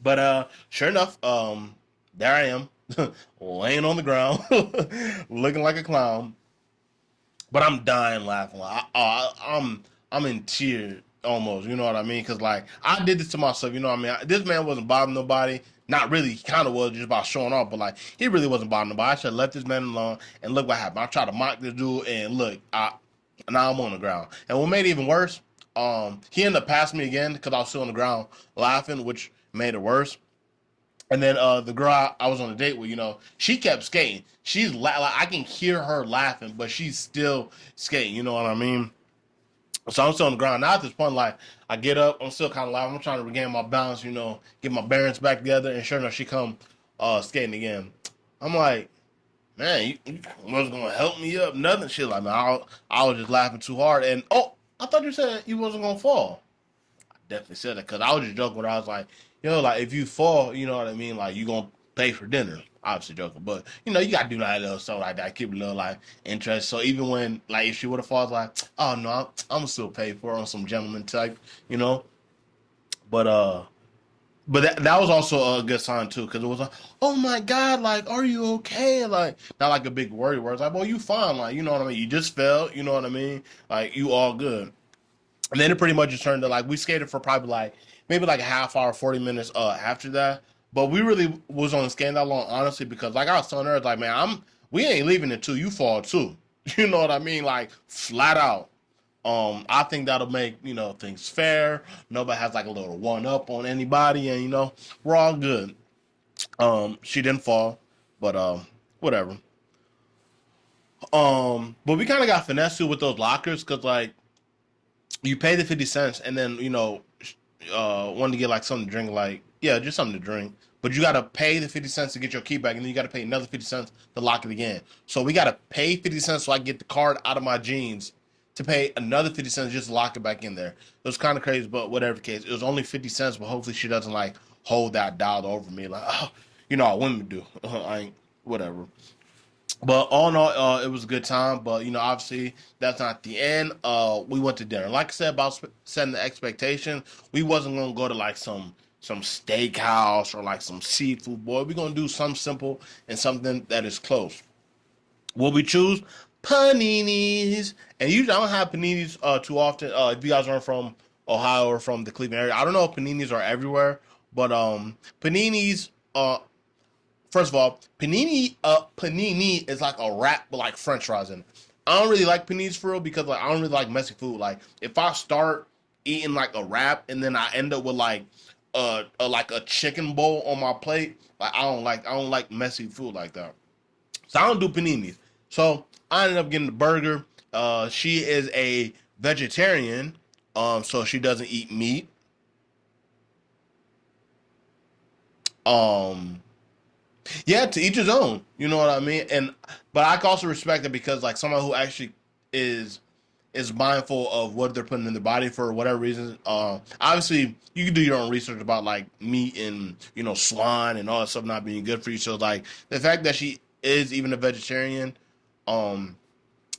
A: But sure enough, there I am, laying on the ground, looking like a clown. But I'm dying laughing. Like, I'm in tears almost. You know what I mean? Because like I did this to myself. You know what I mean? This man wasn't bothering nobody. Not really. He kind of was just about showing off, but like he really wasn't bothering nobody. I should have left this man alone. And look what happened. I tried to mock this dude, and look, now I'm on the ground. And what made it even worse, he ended up passing me again because I was still on the ground laughing, which made it worse. And then the girl I was on a date with, she kept skating. Like, I can hear her laughing, but she's still skating. You know what I mean? So I'm still on the ground. Now at this point, like I get up, I'm still kind of laughing. I'm trying to regain my balance, get my bearings back together. And sure enough, she come skating again. I'm like, man, you wasn't gonna help me up, nothing. She like, man, I was just laughing too hard. And oh, I thought you said you wasn't gonna fall. Definitely said that because I was just joking. When I was like, like if you fall, you know what I mean. Like you gonna pay for dinner. Obviously joking, but you gotta do that little stuff like that. Keep a little like interest. So even when like if she would have fallen, like, oh no, I'm still pay for it on some gentleman type, you know. But that was also a good sign too because it was like, oh my god, like are you okay? Like not like a big worry where it's like, well you fine, like you know what I mean. You just fell, you know what I mean. Like you all good. And then it pretty much just turned to like we skated for probably like maybe like a half hour, 40 minutes after that. But we really was on the skate that long, honestly, because like I was telling her, like, man, we ain't leaving until you fall too. You know what I mean? Like flat out. I think that'll make, things fair. Nobody has like a little one up on anybody, and we're all good. She didn't fall, but whatever. But we kind of got finessed too with those lockers because like you pay the 50 cents and then want to get like something to drink, like yeah, just something to drink. But you gotta pay the 50 cents to get your key back, and then you gotta pay another 50 cents to lock it again. So we gotta pay 50 cents so I can get the card out of my jeans to pay another 50 cents just to lock it back in there. It was kind of crazy, but whatever the case, it was only 50 cents. But hopefully she doesn't like hold that dollar over me, like oh, how women do. I ain't whatever. But all in all, it was a good time. But obviously, that's not the end. We went to dinner. Like I said about setting the expectation, we wasn't gonna go to like some steakhouse or like some seafood. Boy, we're gonna do something simple and something that is close. What we choose? Paninis. And usually I don't have paninis too often. If you guys aren't from Ohio or from the Cleveland area, I don't know if paninis are everywhere, but paninis. First of all, panini is like a wrap with like French fries in it. I don't really like paninis for real because like I don't really like messy food. Like if I start eating like a wrap and then I end up with like like a chicken bowl on my plate, like I don't like messy food like that. So I don't do paninis. So I ended up getting the burger. She is a vegetarian, so she doesn't eat meat. Um, Yeah, to each his own. You know what I mean? And but I can also respect it because like someone who actually is is mindful of what they're putting in their body for whatever reason. Obviously, you can do your own research about like meat and swine and all that stuff not being good for you. So like the fact that she is even a vegetarian, um,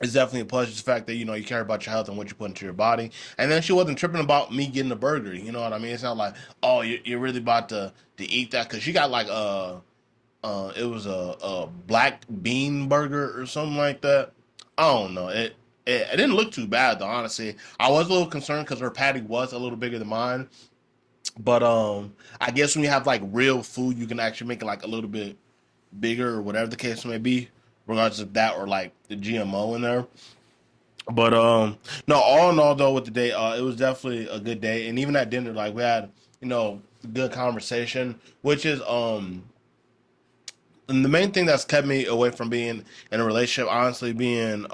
A: is definitely a plus. Just the fact that you care about your health and what you put into your body. And then she wasn't tripping about me getting a burger. You know what I mean? It's not like oh you're really about to eat that because she got like it was a black bean burger or something like that. I don't know. It didn't look too bad though. Honestly, I was a little concerned because her patty was a little bigger than mine. But I guess when you have like real food, you can actually make it like a little bit bigger or whatever the case may be, regardless of that or like the GMO in there. But no, all in all though, with the day, it was definitely a good day, and even at dinner, like we had good conversation, which is and the main thing that's kept me away from being in a relationship, honestly, being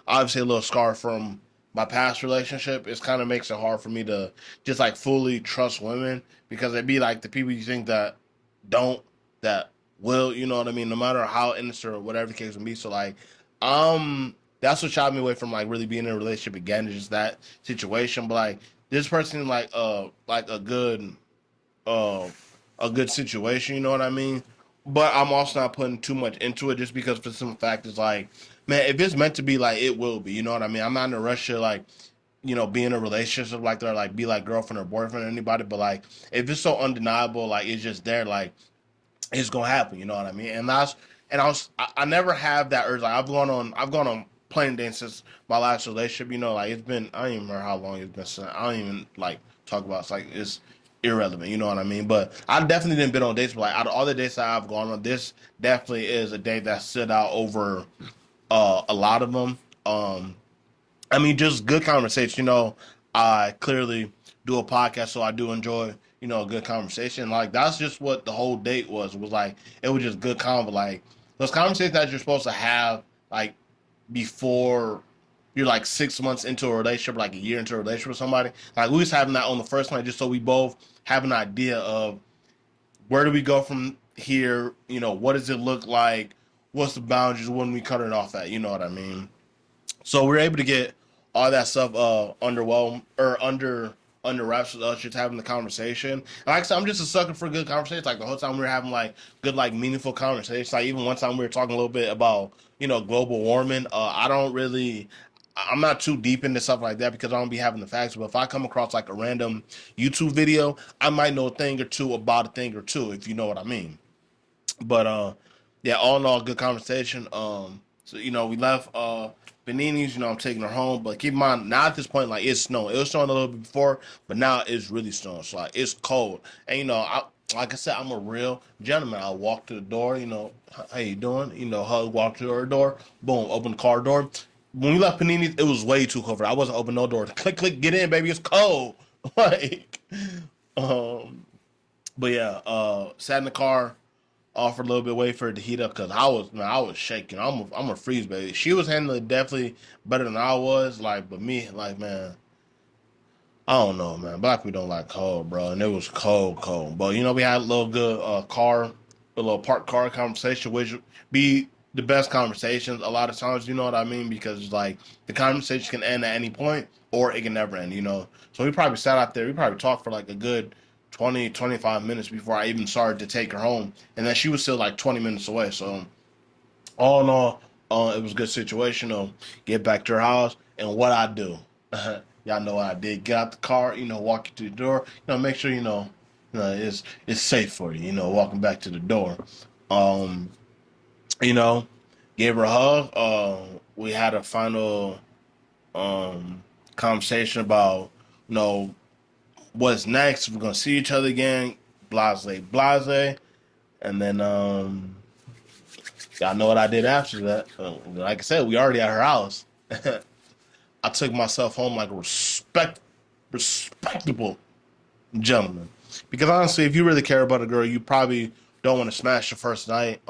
A: obviously a little scar from my past relationship, it kind of makes it hard for me to just like fully trust women because it'd be like the people you think that don't that will, you know what I mean, no matter how innocent or whatever the case would be. So like, that's what shot me away from like really being in a relationship again, is just that situation. But like this person like uh a good situation, you know what I mean? But I'm also not putting too much into it just because for some fact it's like, man, if it's meant to be like it will be, you know what I mean? I'm not in a rush to like, be in a relationship like that, or like be like girlfriend or boyfriend or anybody, but like if it's so undeniable, like it's just there, like it's gonna happen, you know what I mean? And I never have that urge. Like I've gone on plane dates since my last relationship. Like it's been I don't even remember how long it's been. Since, I don't even like talk about. It's like it's irrelevant. You know what I mean? But I definitely didn't been on dates. But like out of all the dates that I've gone on, this definitely is a date that stood out over a lot of them. I mean, just good conversation. I clearly do a podcast, so I do enjoy a good conversation. Like that's just what the whole date was. It was like it was just good convo. Like those conversations that you're supposed to have like before you're like 6 months into a relationship, like a year into a relationship with somebody. Like we was having that on the first night, just so we both have an idea of where do we go from here. What does it look like? What's the boundaries when we cut it off at? You know what I mean? So we're able to get all that stuff underwhelmed or under wraps with us just having the conversation. And like I said, I'm just a sucker for good conversations. Like the whole time we were having like good, like meaningful conversations. Like even one time we were talking a little bit about global warming. I'm not too deep into stuff like that because I don't be having the facts. But if I come across like a random YouTube video, I might know a thing or two about a thing or two, if you know what I mean. But yeah, all in all, good conversation. So we left Benini's. I'm taking her home, but keep in mind now at this point, like it's snowing. It was snowing a little bit before, but now it's really snowing. So like it's cold, and like I said, I'm a real gentleman. I walk to the door. How you doing? Hug, walk to her door. Boom, open the car door. When we left Panini's, it was way too cold. I wasn't opening no door. Click, click, get in, baby. It's cold. like, um, but yeah, sat in the car off a little bit, wait for it to heat up because I was shaking. I'm a freeze, baby. She was handling it definitely better than I was. Like, but me, like, man, I don't know, man. Black people don't like cold, bro, and it was cold, cold. But we had a little good a little parked car conversation, which be the best conversations a lot of times. You know what I mean? Because it's like the conversation can end at any point, or it can never end. So we probably sat out there. We probably talked for like a good 20, 25 minutes before I even started to take her home, and then she was still like 20 minutes away. So all in all, it was a good situation. Get back to her house, and what I do. Y'all know what I did. Get out the car, walk you to the door, make sure it's safe for you, walking back to the door. Um, you know, Gave her a hug. We had a final conversation about what's next. If we're gonna see each other again. Blase, blase, and then y'all know what I did after that. Like I said, we already at her house. I took myself home like a respectable gentleman. Because honestly, if you really care about a girl, you probably don't want to smash the first night.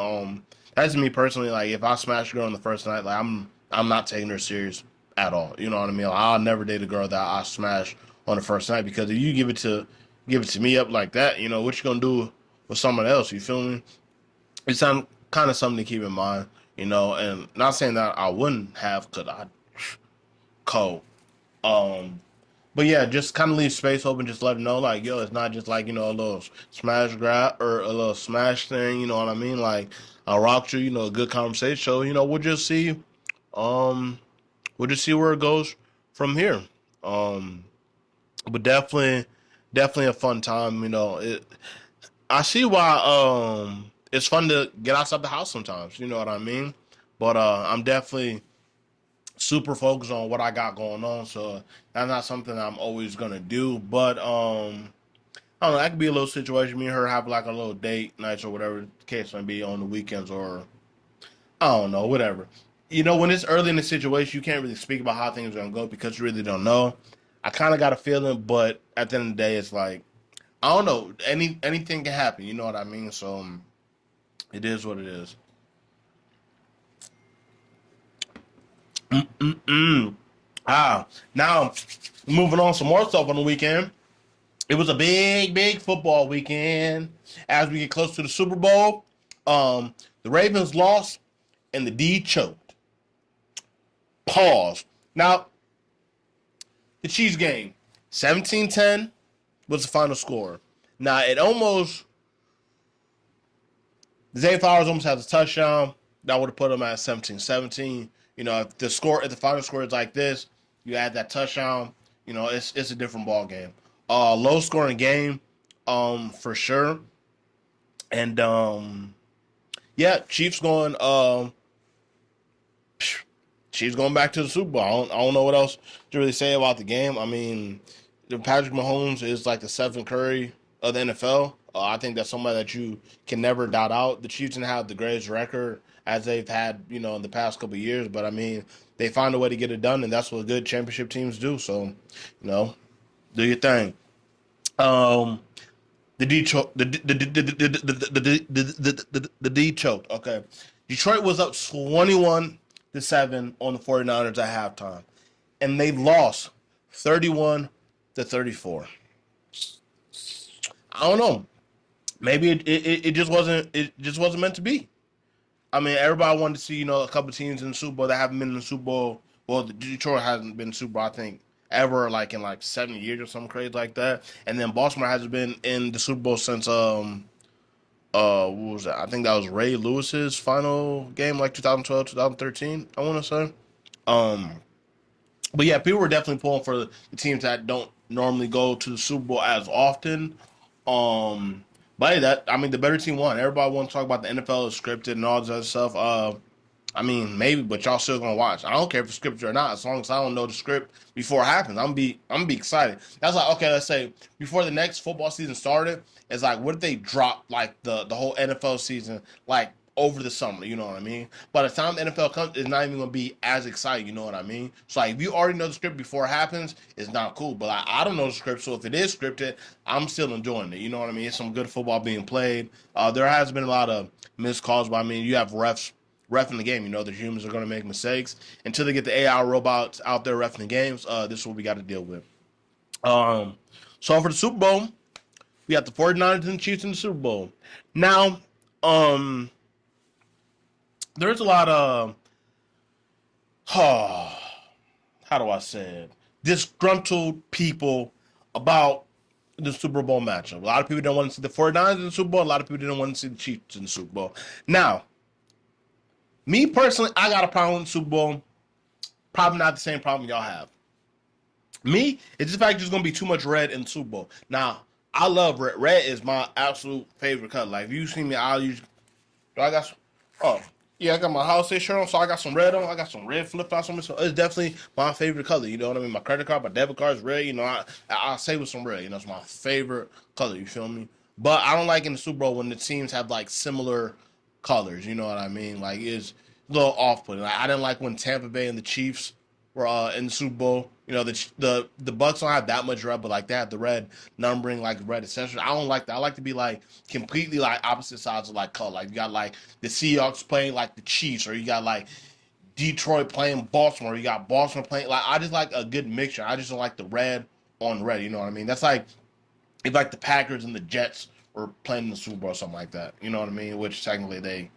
A: That's me personally. Like if I smash a girl on the first night, like I'm not taking her serious at all. You know what I mean? Like, I'll never date a girl that I smash on the first night because if you give it to me up like that, what you gonna do with someone else? You feel me? It's kind of something to keep in mind. And not saying that I wouldn't have, cause I cold. Um, but yeah, just kind of leave space open. Just let them know, like, yo, it's not just like a little smash grab or a little smash thing. You know what I mean? Like, I'll rock you. A good conversation. So we'll just see. Um, we'll just see where it goes from here. Um, but definitely a fun time. I see why. It's fun to get outside the house sometimes. You know what I mean? But I'm definitely super focused on what I got going on. So that's not something I'm always gonna do. But I don't know. That could be a little situation. Me and her have like a little date nights or whatever the case may be on the weekends, or I don't know, whatever. When it's early in the situation, you can't really speak about how things are gonna go because you really don't know. I kind of got a feeling, but at the end of the day, it's like I don't know. Anything can happen. You know what I mean? So it is what it is. Mm-mm. Now moving on some more stuff on the weekend. It was a big football weekend. As we get close to the Super Bowl, the Ravens lost and the D choked. Pause. Now, the Chiefs game, 17-10 was the final score. Now, Zay Flowers almost has a touchdown. That would have put them at 17-17. If the final score is like this, you add that touchdown, it's a different ball game. Low scoring game, for sure. And yeah, Chiefs going back to the Super Bowl. I don't know what else to really say about the game. I mean, Patrick Mahomes is like the Stephen Curry of the NFL. I think that's somebody that you can never doubt out. The Chiefs didn't have the greatest record as they've had, in the past couple of years, but I mean, they find a way to get it done, and that's what good championship teams do. So, do your thing. Um, The D choke. The D choked. Okay. Detroit was up 21-7 on the 49ers at halftime, and they lost 31-34. I don't know. Maybe it just wasn't meant to be. I mean, everybody wanted to see a couple teams in the Super Bowl that haven't been in the Super Bowl. Well, the Detroit hasn't been in the Super Bowl, I think, ever like in like 7 years or something crazy like that. And then Baltimore hasn't been in the Super Bowl since what was that? I think that was Ray Lewis's final game, like 2012, 2013. I want to say. Um, but yeah, people were definitely pulling for the teams that don't normally go to the Super Bowl as often. But hey, that I mean, the better team won. Everybody wants to talk about the NFL is scripted and all this other stuff. I mean, maybe, but y'all still gonna watch. I don't care if it's scripted or not, as long as I don't know the script before it happens. I'm be excited. That's like, okay, let's say before the next football season started, it's like, what if they drop like the whole NFL season like over the summer? You know what I mean? By the time the NFL comes, it's not even gonna be as exciting. You know what I mean? So like, if you already know the script before it happens, it's not cool. But like, I don't know the script, so if it is scripted, I'm still enjoying it. You know what I mean? It's some good football being played. There has been a lot of missed calls, but I mean, you have refing the game. The humans are going to make mistakes until they get the AI robots out there refing the games. This is what we got to deal with. Um, so for the Super Bowl, we got the 49ers and the Chiefs in the Super Bowl. Now, um, there's a lot of, how do I say it, disgruntled people about the Super Bowl matchup. A lot of people don't want to see the 49ers in the Super Bowl. A lot of people didn't want to see the Chiefs in the Super Bowl. Now, me personally, I got a problem with the Super Bowl. Probably not the same problem y'all have. Me, it's just like there's gonna be too much red in the Super Bowl. Now, I love red. Red is my absolute favorite color. Like if you see me, I'll use. I got some. Oh, yeah, I got my holiday shirt on, so I got some red on. I got some red flip flops on me, so it's definitely my favorite color. You know what I mean? My credit card, my debit card is red. I say with some red. It's my favorite color. You feel me? But I don't like in the Super Bowl when the teams have like similar colors. You know what I mean? Like it's a little off putting. Like, I didn't like when Tampa Bay and the Chiefs were in the Super Bowl. The Bucks don't have that much red, but like they have the red numbering, like red accessories. I don't like that. I like to be like completely like opposite sides of like color. Like you got like the Seahawks playing like the Chiefs, or you got like Detroit playing Baltimore. You got Baltimore playing like I just like a good mixture. I just don't like the red on red. You know what I mean? That's like if like the Packers and the Jets were playing in the Super Bowl or something like that. You know what I mean? Which technically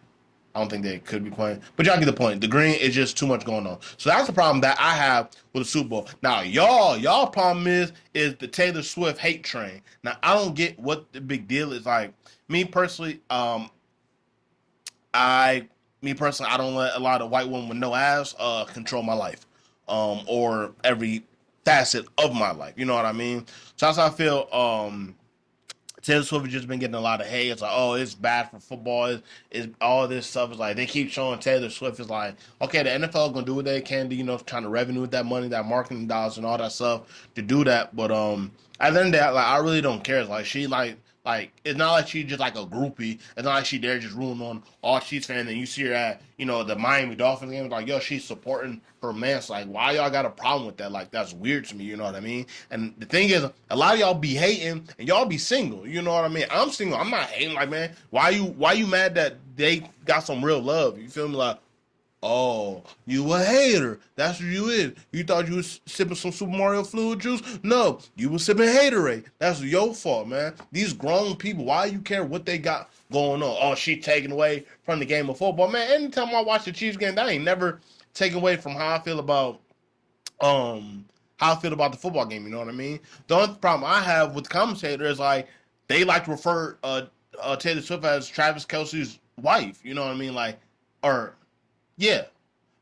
A: I don't think they could be playing. But y'all get the point. The green is just too much going on. So that's the problem that I have with the Super Bowl. Now, y'all problem is the Taylor Swift hate train. Now, I don't get what the big deal is. Like, me personally, I I don't let a lot of white women with no ass control my life. Or every facet of my life. You know what I mean? So that's how I feel. Taylor Swift has just been getting a lot of hate. It's like, oh, it's bad for football. It's all this stuff. It's like they keep showing Taylor Swift is like, okay, the NFL is gonna do what they can do, trying to revenue with that money, that marketing dollars, and all that stuff to do that. But at the end of that, like, I really don't care. It's like she like it's not like she's just like a groupie. It's not like she there just rooting on all Chiefs fans. And you see her at the Miami Dolphins game. It's like, yo, she's supporting her man. It's like, why y'all got a problem with that? Like that's weird to me. You know what I mean? And the thing is, a lot of y'all be hating and y'all be single. You know what I mean? I'm single. I'm not hating. Like, man, why you mad that they got some real love? You feel me? Like, oh, you a hater. That's what you is. You thought you was sipping some Super Mario fluid juice? No, you was sipping haterade. That's your fault, man. These grown people, why you care what they got going on? Oh, she taken away from the game of football. Man, anytime I watch the Chiefs game, that ain't never taken away from um how I feel about the football game, you know what I mean? The only problem I have with the commentator is like they like to refer Taylor Swift as Travis Kelsey's wife, you know what I mean? Like or yeah.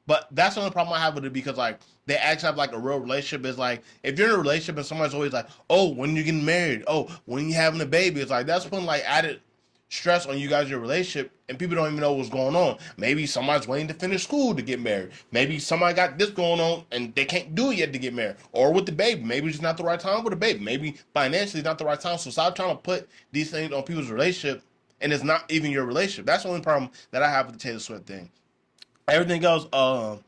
A: But that's the only problem I have with it because like they actually have like a real relationship. It's like if you're in a relationship and somebody's always like, oh, when you getting married? Oh, when you having a baby? It's like that's putting like added stress on you guys your relationship and people don't even know what's going on. Maybe somebody's waiting to finish school to get married. Maybe somebody got this going on and they can't do it yet to get married. Or with the baby. Maybe it's not the right time with the baby. Maybe financially it's not the right time. So stop trying to put these things on people's relationship and it's not even your relationship. That's the only problem that I have with the Taylor Swift thing. Everything else, I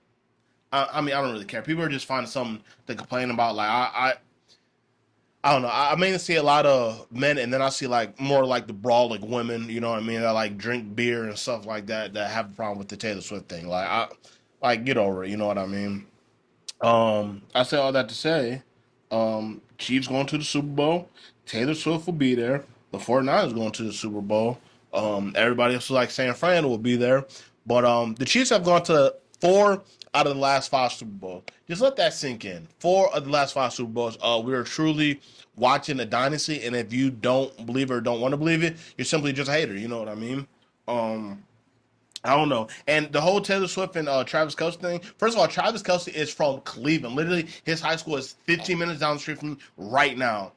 A: mean, I don't really care. People are just finding something to complain about. Like, I, I don't know. I mainly see a lot of men, and then I see like more like the brawling women. You know what I mean? That like drink beer and stuff like that. That have a problem with the Taylor Swift thing. Like get over it. You know what I mean? I say all that to say, Chiefs going to the Super Bowl. Taylor Swift will be there. The 49ers going to the Super Bowl. Everybody else like San Fran will be there. But the Chiefs have gone to four out of the last five Super Bowls. Just let that sink in. Four of the last five Super Bowls. We are truly watching a dynasty, and if you don't believe it or don't want to believe it, you're simply just a hater. You know what I mean? Um, I don't know. And the whole Taylor Swift and Travis Kelce thing. First of all, Travis Kelce is from Cleveland. Literally, his high school is 15 minutes down the street from me right now.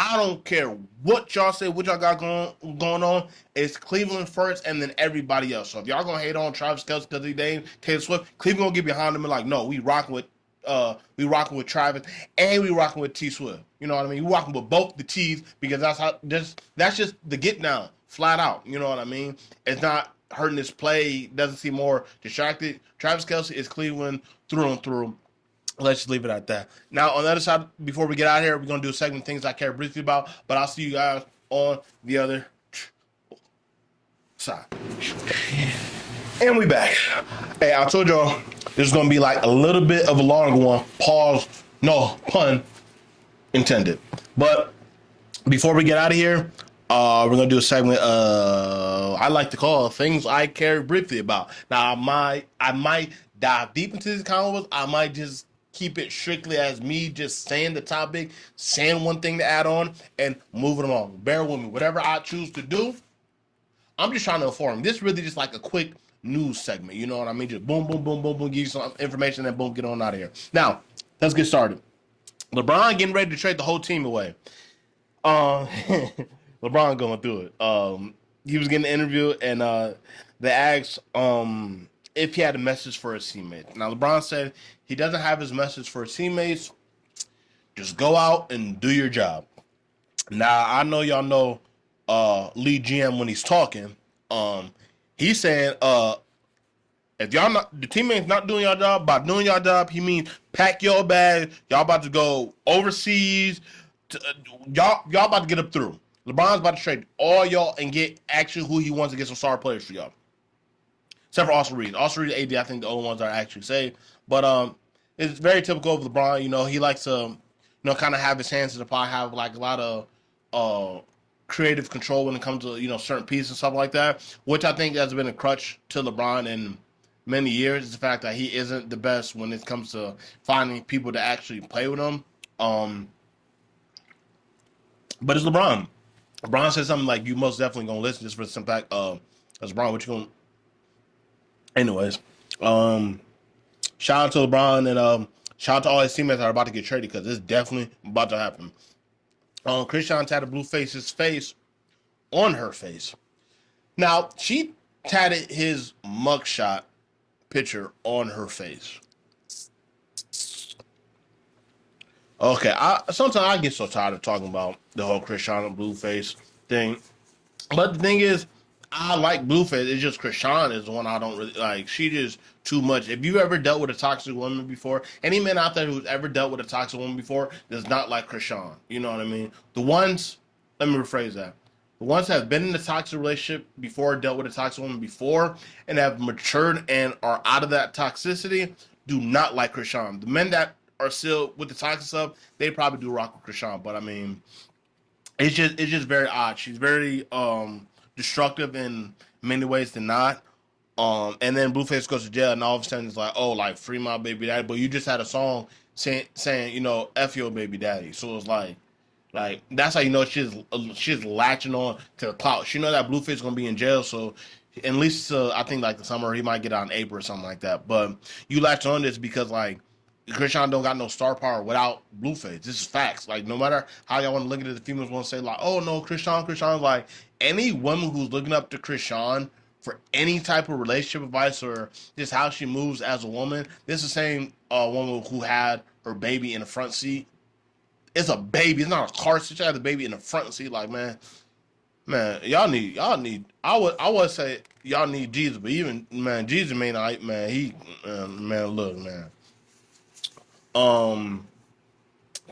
A: I don't care what y'all say, what y'all got going on. It's Cleveland first, and then everybody else. So if y'all gonna hate on Travis Kelce because he named Taylor Swift, Cleveland gonna get behind him and like, no, we rocking with Travis and we rocking with T Swift. You know what I mean? We rocking with both the T's because that's just the get down, flat out. You know what I mean? It's not hurting his play. Doesn't seem more distracted. Travis Kelce is Cleveland through and through. Let's just leave it at that. Now, on the other side, before we get out of here, we're going to do a segment things I care briefly about, but I'll see you guys on the other side. And we back. Hey, I told y'all this is going to be like a little bit of a longer one. Pause. No, pun intended. But before we get out of here, we're going to do a segment I like to call things I care briefly about. Now, I might dive deep into these combos. I might just keep it strictly as me just saying the topic, saying one thing to add on, and moving along. Bear with me. Whatever I choose to do, I'm just trying to inform. This is really just like a quick news segment. You know what I mean? Just boom, boom, boom, boom, boom, give you some information, and boom, get on out of here. Now, let's get started. LeBron getting ready to trade the whole team away. LeBron going through it. He was getting an interview, and they asked if he had a message for his teammates. Now, LeBron said he doesn't have his message for his teammates. Just go out and do your job. Now, I know y'all know Lee GM when he's talking. He's saying if y'all not the teammates not doing your job, by doing your job, he means pack your bag. Y'all about to go overseas. Y'all about to get up through. LeBron's about to trade all y'all and get actually who he wants to get some star players for y'all. Except for Austin Reed. Austin Reed and AD, I think the only ones that are actually safe. But it's very typical of LeBron. You know, he likes to, kind of have his hands in the pot, have like a lot of creative control when it comes to, certain pieces and stuff like that, which I think has been a crutch to LeBron in many years, is the fact that he isn't the best when it comes to finding people to actually play with him. But it's LeBron. LeBron said something like, "You most definitely gonna listen just for some fact." That's LeBron. What you gonna? Anyways, shout out to LeBron and shout out to all his teammates that are about to get traded because it's definitely about to happen. Christian tatted Blueface's face on her face. Now she tatted his mugshot picture on her face. Okay, sometimes I get so tired of talking about the whole Christian Blueface thing. But the thing is, I like Blueface. It's just Krishan is the one I don't really like. She just too much. If you've ever dealt with a toxic woman before, any man out there who's ever dealt with a toxic woman before does not like Krishan. You know what I mean? Let me rephrase that. The ones that have been in a toxic relationship before, dealt with a toxic woman before, and have matured and are out of that toxicity, do not like Krishan. The men that are still with the toxic stuff, they probably do rock with Krishan. But I mean, it's just very odd. She's very destructive in many ways than not. And then Blueface goes to jail, and all of a sudden it's like, oh, like free my baby daddy. But you just had a song saying F your baby daddy. So it's like that's how you know she's latching on to the clout. She know that Blueface is gonna be in jail, so at least I think like the summer he might get out in April or something like that. But you latch on this because like Christian don't got no star power without Blueface. This is facts. Like no matter how y'all want to look at it, the females want to say like, oh no, Christian. Like any woman who's looking up to Christian for any type of relationship advice or just how she moves as a woman, this is the same woman who had her baby in the front seat. It's a baby. It's not a car seat. She had the baby in the front seat. Like man, y'all need. I would say y'all need Jesus, but even man, Jesus may not. Man, look, man.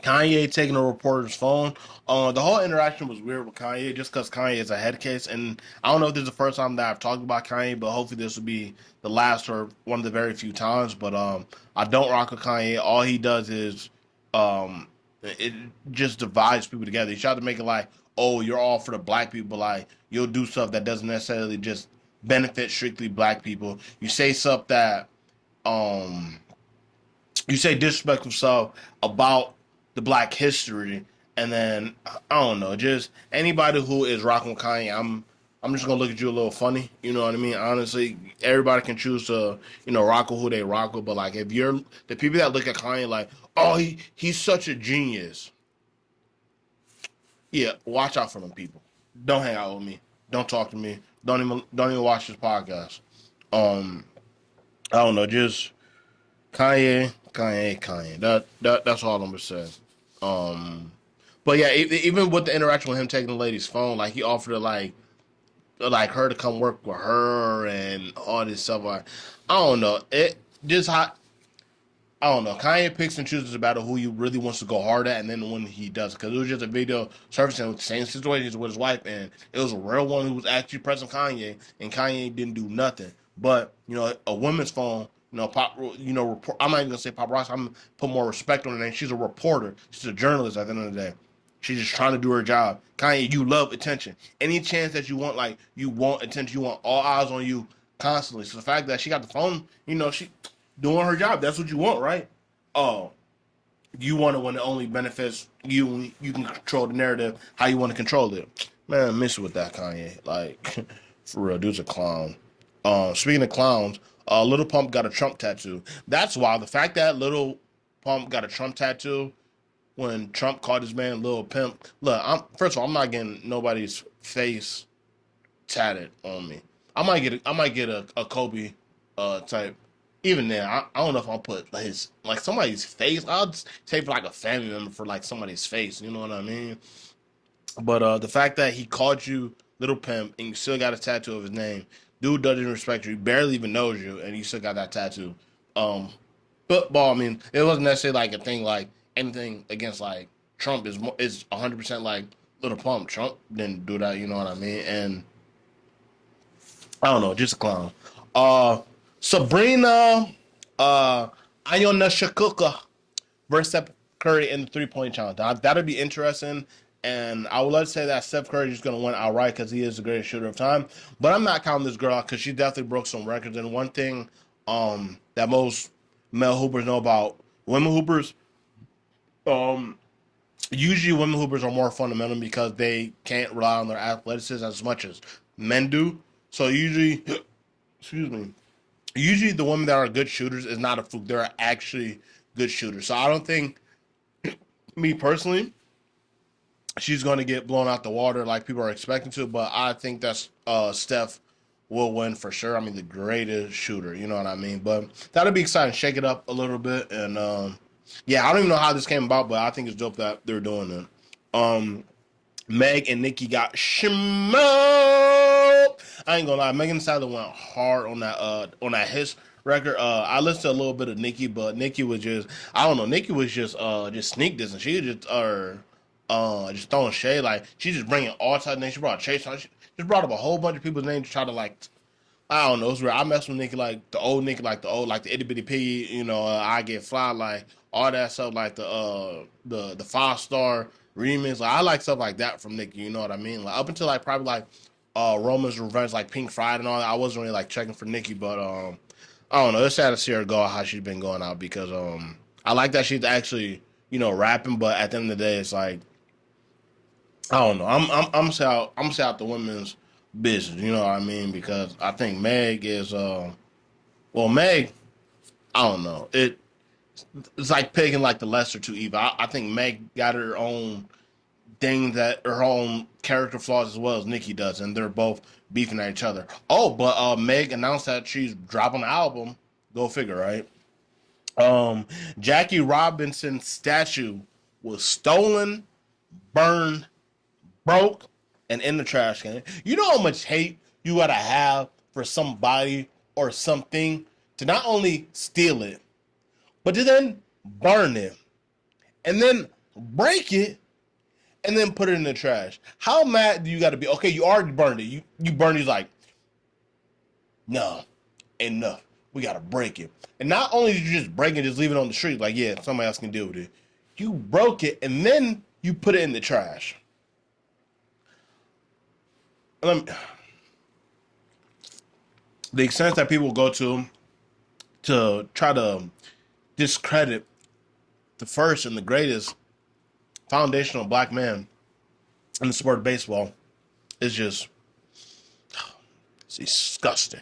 A: Kanye taking a reporter's phone. The whole interaction was weird with Kanye just because Kanye is a head case. And I don't know if this is the first time that I've talked about Kanye, but hopefully this will be the last or one of the very few times. But I don't rock with Kanye. All he does is it just divides people together. He tried to make it like, oh, you're all for the black people. Like, you'll do stuff that doesn't necessarily just benefit strictly black people. You say stuff that um you say disrespectful stuff about the black history, and then I don't know, just anybody who is rocking with Kanye, I'm just gonna look at you a little funny. You know what I mean? Honestly, everybody can choose to rock with who they rock with, but like if you're the people that look at Kanye like, oh, he's such a genius, yeah, watch out for them people. Don't hang out with me. Don't talk to me. Don't even watch this podcast. Um, I don't know, just Kanye. That's all I'm gonna say. Um, but yeah, even with the interaction with him taking the lady's phone, like he offered to like her to come work with her and all this stuff. Like, I don't know. It just hot. I don't know. Kanye picks and chooses about who he really wants to go hard at, and then when he does, because it was just a video surfacing with the same situations with his wife, and it was a real one who was actually pressing Kanye, and Kanye didn't do nothing. But a woman's phone, report. I'm not even gonna say paparazzi. I'm gonna put more respect on her name. She's a reporter. She's a journalist. At the end of the day, she's just trying to do her job. Kanye, you love attention. Any chance that you want, like you want attention, you want all eyes on you constantly. So the fact that she got the phone, she doing her job. That's what you want, right? Oh, you want it when it only benefits you. You can control the narrative how you want to control it. Man, I miss with that Kanye. Like, for real, dude's a clown. Speaking of clowns, Little Pump got a Trump tattoo. That's wild. The fact that Little Pump got a Trump tattoo when Trump called his man Lil Pimp. Look, first of all, I'm not getting nobody's face tatted on me. I might get a Kobe type. Even then, I don't know if I'll put his like somebody's face. I'll just say for like a family member for like somebody's face. You know what I mean? But the fact that he called you Little Pimp and you still got a tattoo of his name, dude doesn't respect you. He barely even knows you, and you still got that tattoo. Um, Football. I mean, it wasn't necessarily like a thing like anything against like Trump is 100% like Little Pump. Trump didn't do that. You know what I mean? And I don't know, just a clown. Uh, Sabrina, uh, Iona Shakuka versus Steph Curry in the 3-point challenge. That'll be interesting. And I would love to say that Steph Curry is going to win outright because he is the greatest shooter of time. But I'm not counting this girl out because she definitely broke some records. And one thing that most male hoopers know about women hoopers, um, usually women hoopers are more fundamental because they can't rely on their athleticism as much as men do. So usually, excuse me, usually the women that are good shooters is not a fluke. They're actually good shooters. So I don't think, me personally, she's going to get blown out the water like people are expecting to. But I think that's Steph will win for sure. I mean, the greatest shooter. You know what I mean? But that'll be exciting. Shake it up a little bit. And yeah, I don't even know how this came about, but I think it's dope that they're doing it. Meg and Nikki got smoked. I ain't gonna lie, Megan Thee Stallion went hard on that his record. I listened to a little bit of Nikki, but Nikki was just I don't know. Nikki was just sneak this, and she just throwing shade. Like she just bringing all types of names. She brought Chase on. She just brought up a whole bunch of people's names to try to like I don't know. It's weird. I mess with Nikki, like the old, like the itty bitty pig. I get fly, like all that stuff, like the 5 star remix. Like I like stuff like that from Nikki. You know what I mean? Like up until like probably like Roman's Revenge, like Pink Friday and all that. I wasn't really like checking for Nikki, but I don't know. It's sad to see her go how she's been going out because I like that she's actually rapping, but at the end of the day, it's like I don't know. I'm out the women's business. You know what I mean? Because I think Meg is Meg. I don't know. It's like picking like the lesser two evil. I think Meg got her own thing that her own character flaws as well as Nikki does, and they're both beefing at each other. Oh, but Meg announced that she's dropping an album. Go figure, right? Jackie Robinson's statue was stolen, burned, broke, and in the trash can. You know how much hate you gotta have for somebody or something to not only steal it, but to then burn it and then break it, and then put it in the trash. How mad do you got to be? Okay, you already burned it. You burned it. Like, no, enough. We got to break it. And not only did you just break it, just leave it on the street. Like, yeah, somebody else can deal with it. You broke it, and then you put it in the trash. The extent that people go to try to discredit the first and the greatest foundational black man in the sport of baseball is just, it's disgusting.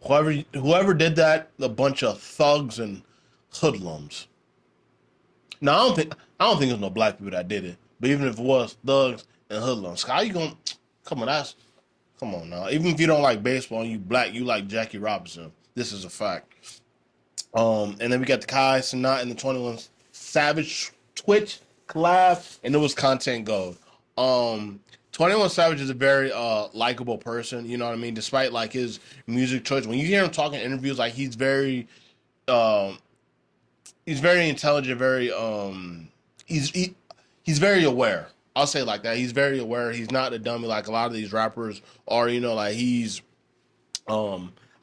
A: Whoever did that, a bunch of thugs and hoodlums. Now I don't think there's no black people that did it. But even if it was thugs and hoodlums, how you gonna come on now. Even if you don't like baseball and you black, you like Jackie Robinson. This is a fact. And then we got the Kai Cenat and the 21 Savage Twitch collab, and it was content gold. 21 Savage is a very likable person, you know what I mean? Despite like his music choice. When you hear him talking in interviews, like um he's very intelligent, he's very aware. I'll say it like that. He's very aware. He's not a dummy like a lot of these rappers are, like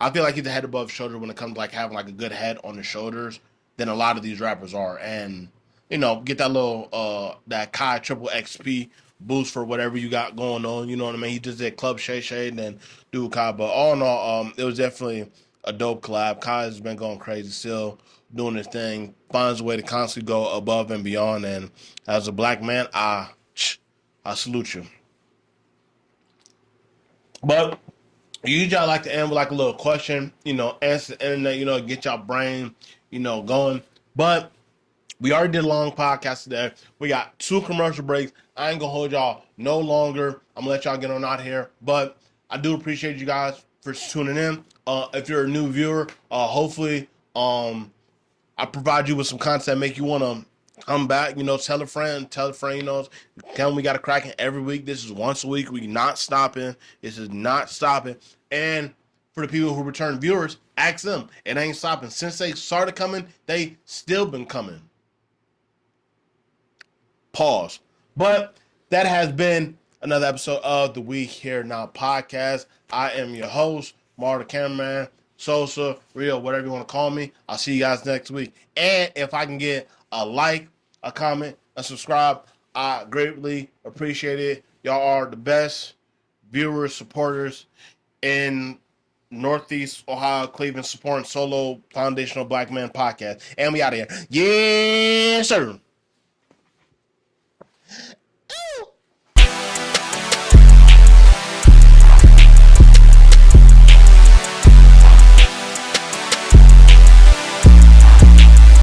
A: I feel like he's a head above shoulder when it comes to like having like a good head on his shoulders than a lot of these rappers are. And, get that little that Kai triple XP boost for whatever you got going on. You know what I mean? He just did Club Shay Shay and then do Kai. But all in all, it was definitely a dope collab. Kai has been going crazy, still doing his thing, finds a way to constantly go above and beyond. And as a black man, I salute you. But usually I like to end with like a little question, answer the internet, get your brain, going. But we already did a long podcast today. We got 2 commercial breaks. I ain't gonna hold y'all no longer. I'm gonna let y'all get on out here. But I do appreciate you guys for tuning in. If you're a new viewer, hopefully I provide you with some content make you want to come back, tell a friend, tell them we got a cracking every week. This is once a week. We not stopping. This is not stopping. And for the people who return viewers, ask them. It ain't stopping. Since they started coming, they still been coming. Pause. But that has been another episode of the We Here Now podcast. I am your host, MarioTheCameraMan, Sosa, Rio, whatever you want to call me. I'll see you guys next week. And if I can get a like, a comment, a subscribe, I greatly appreciate it. Y'all are the best viewers, supporters in Northeast Ohio, Cleveland, supporting solo foundational black man podcast. And we out of here. Yes, sir.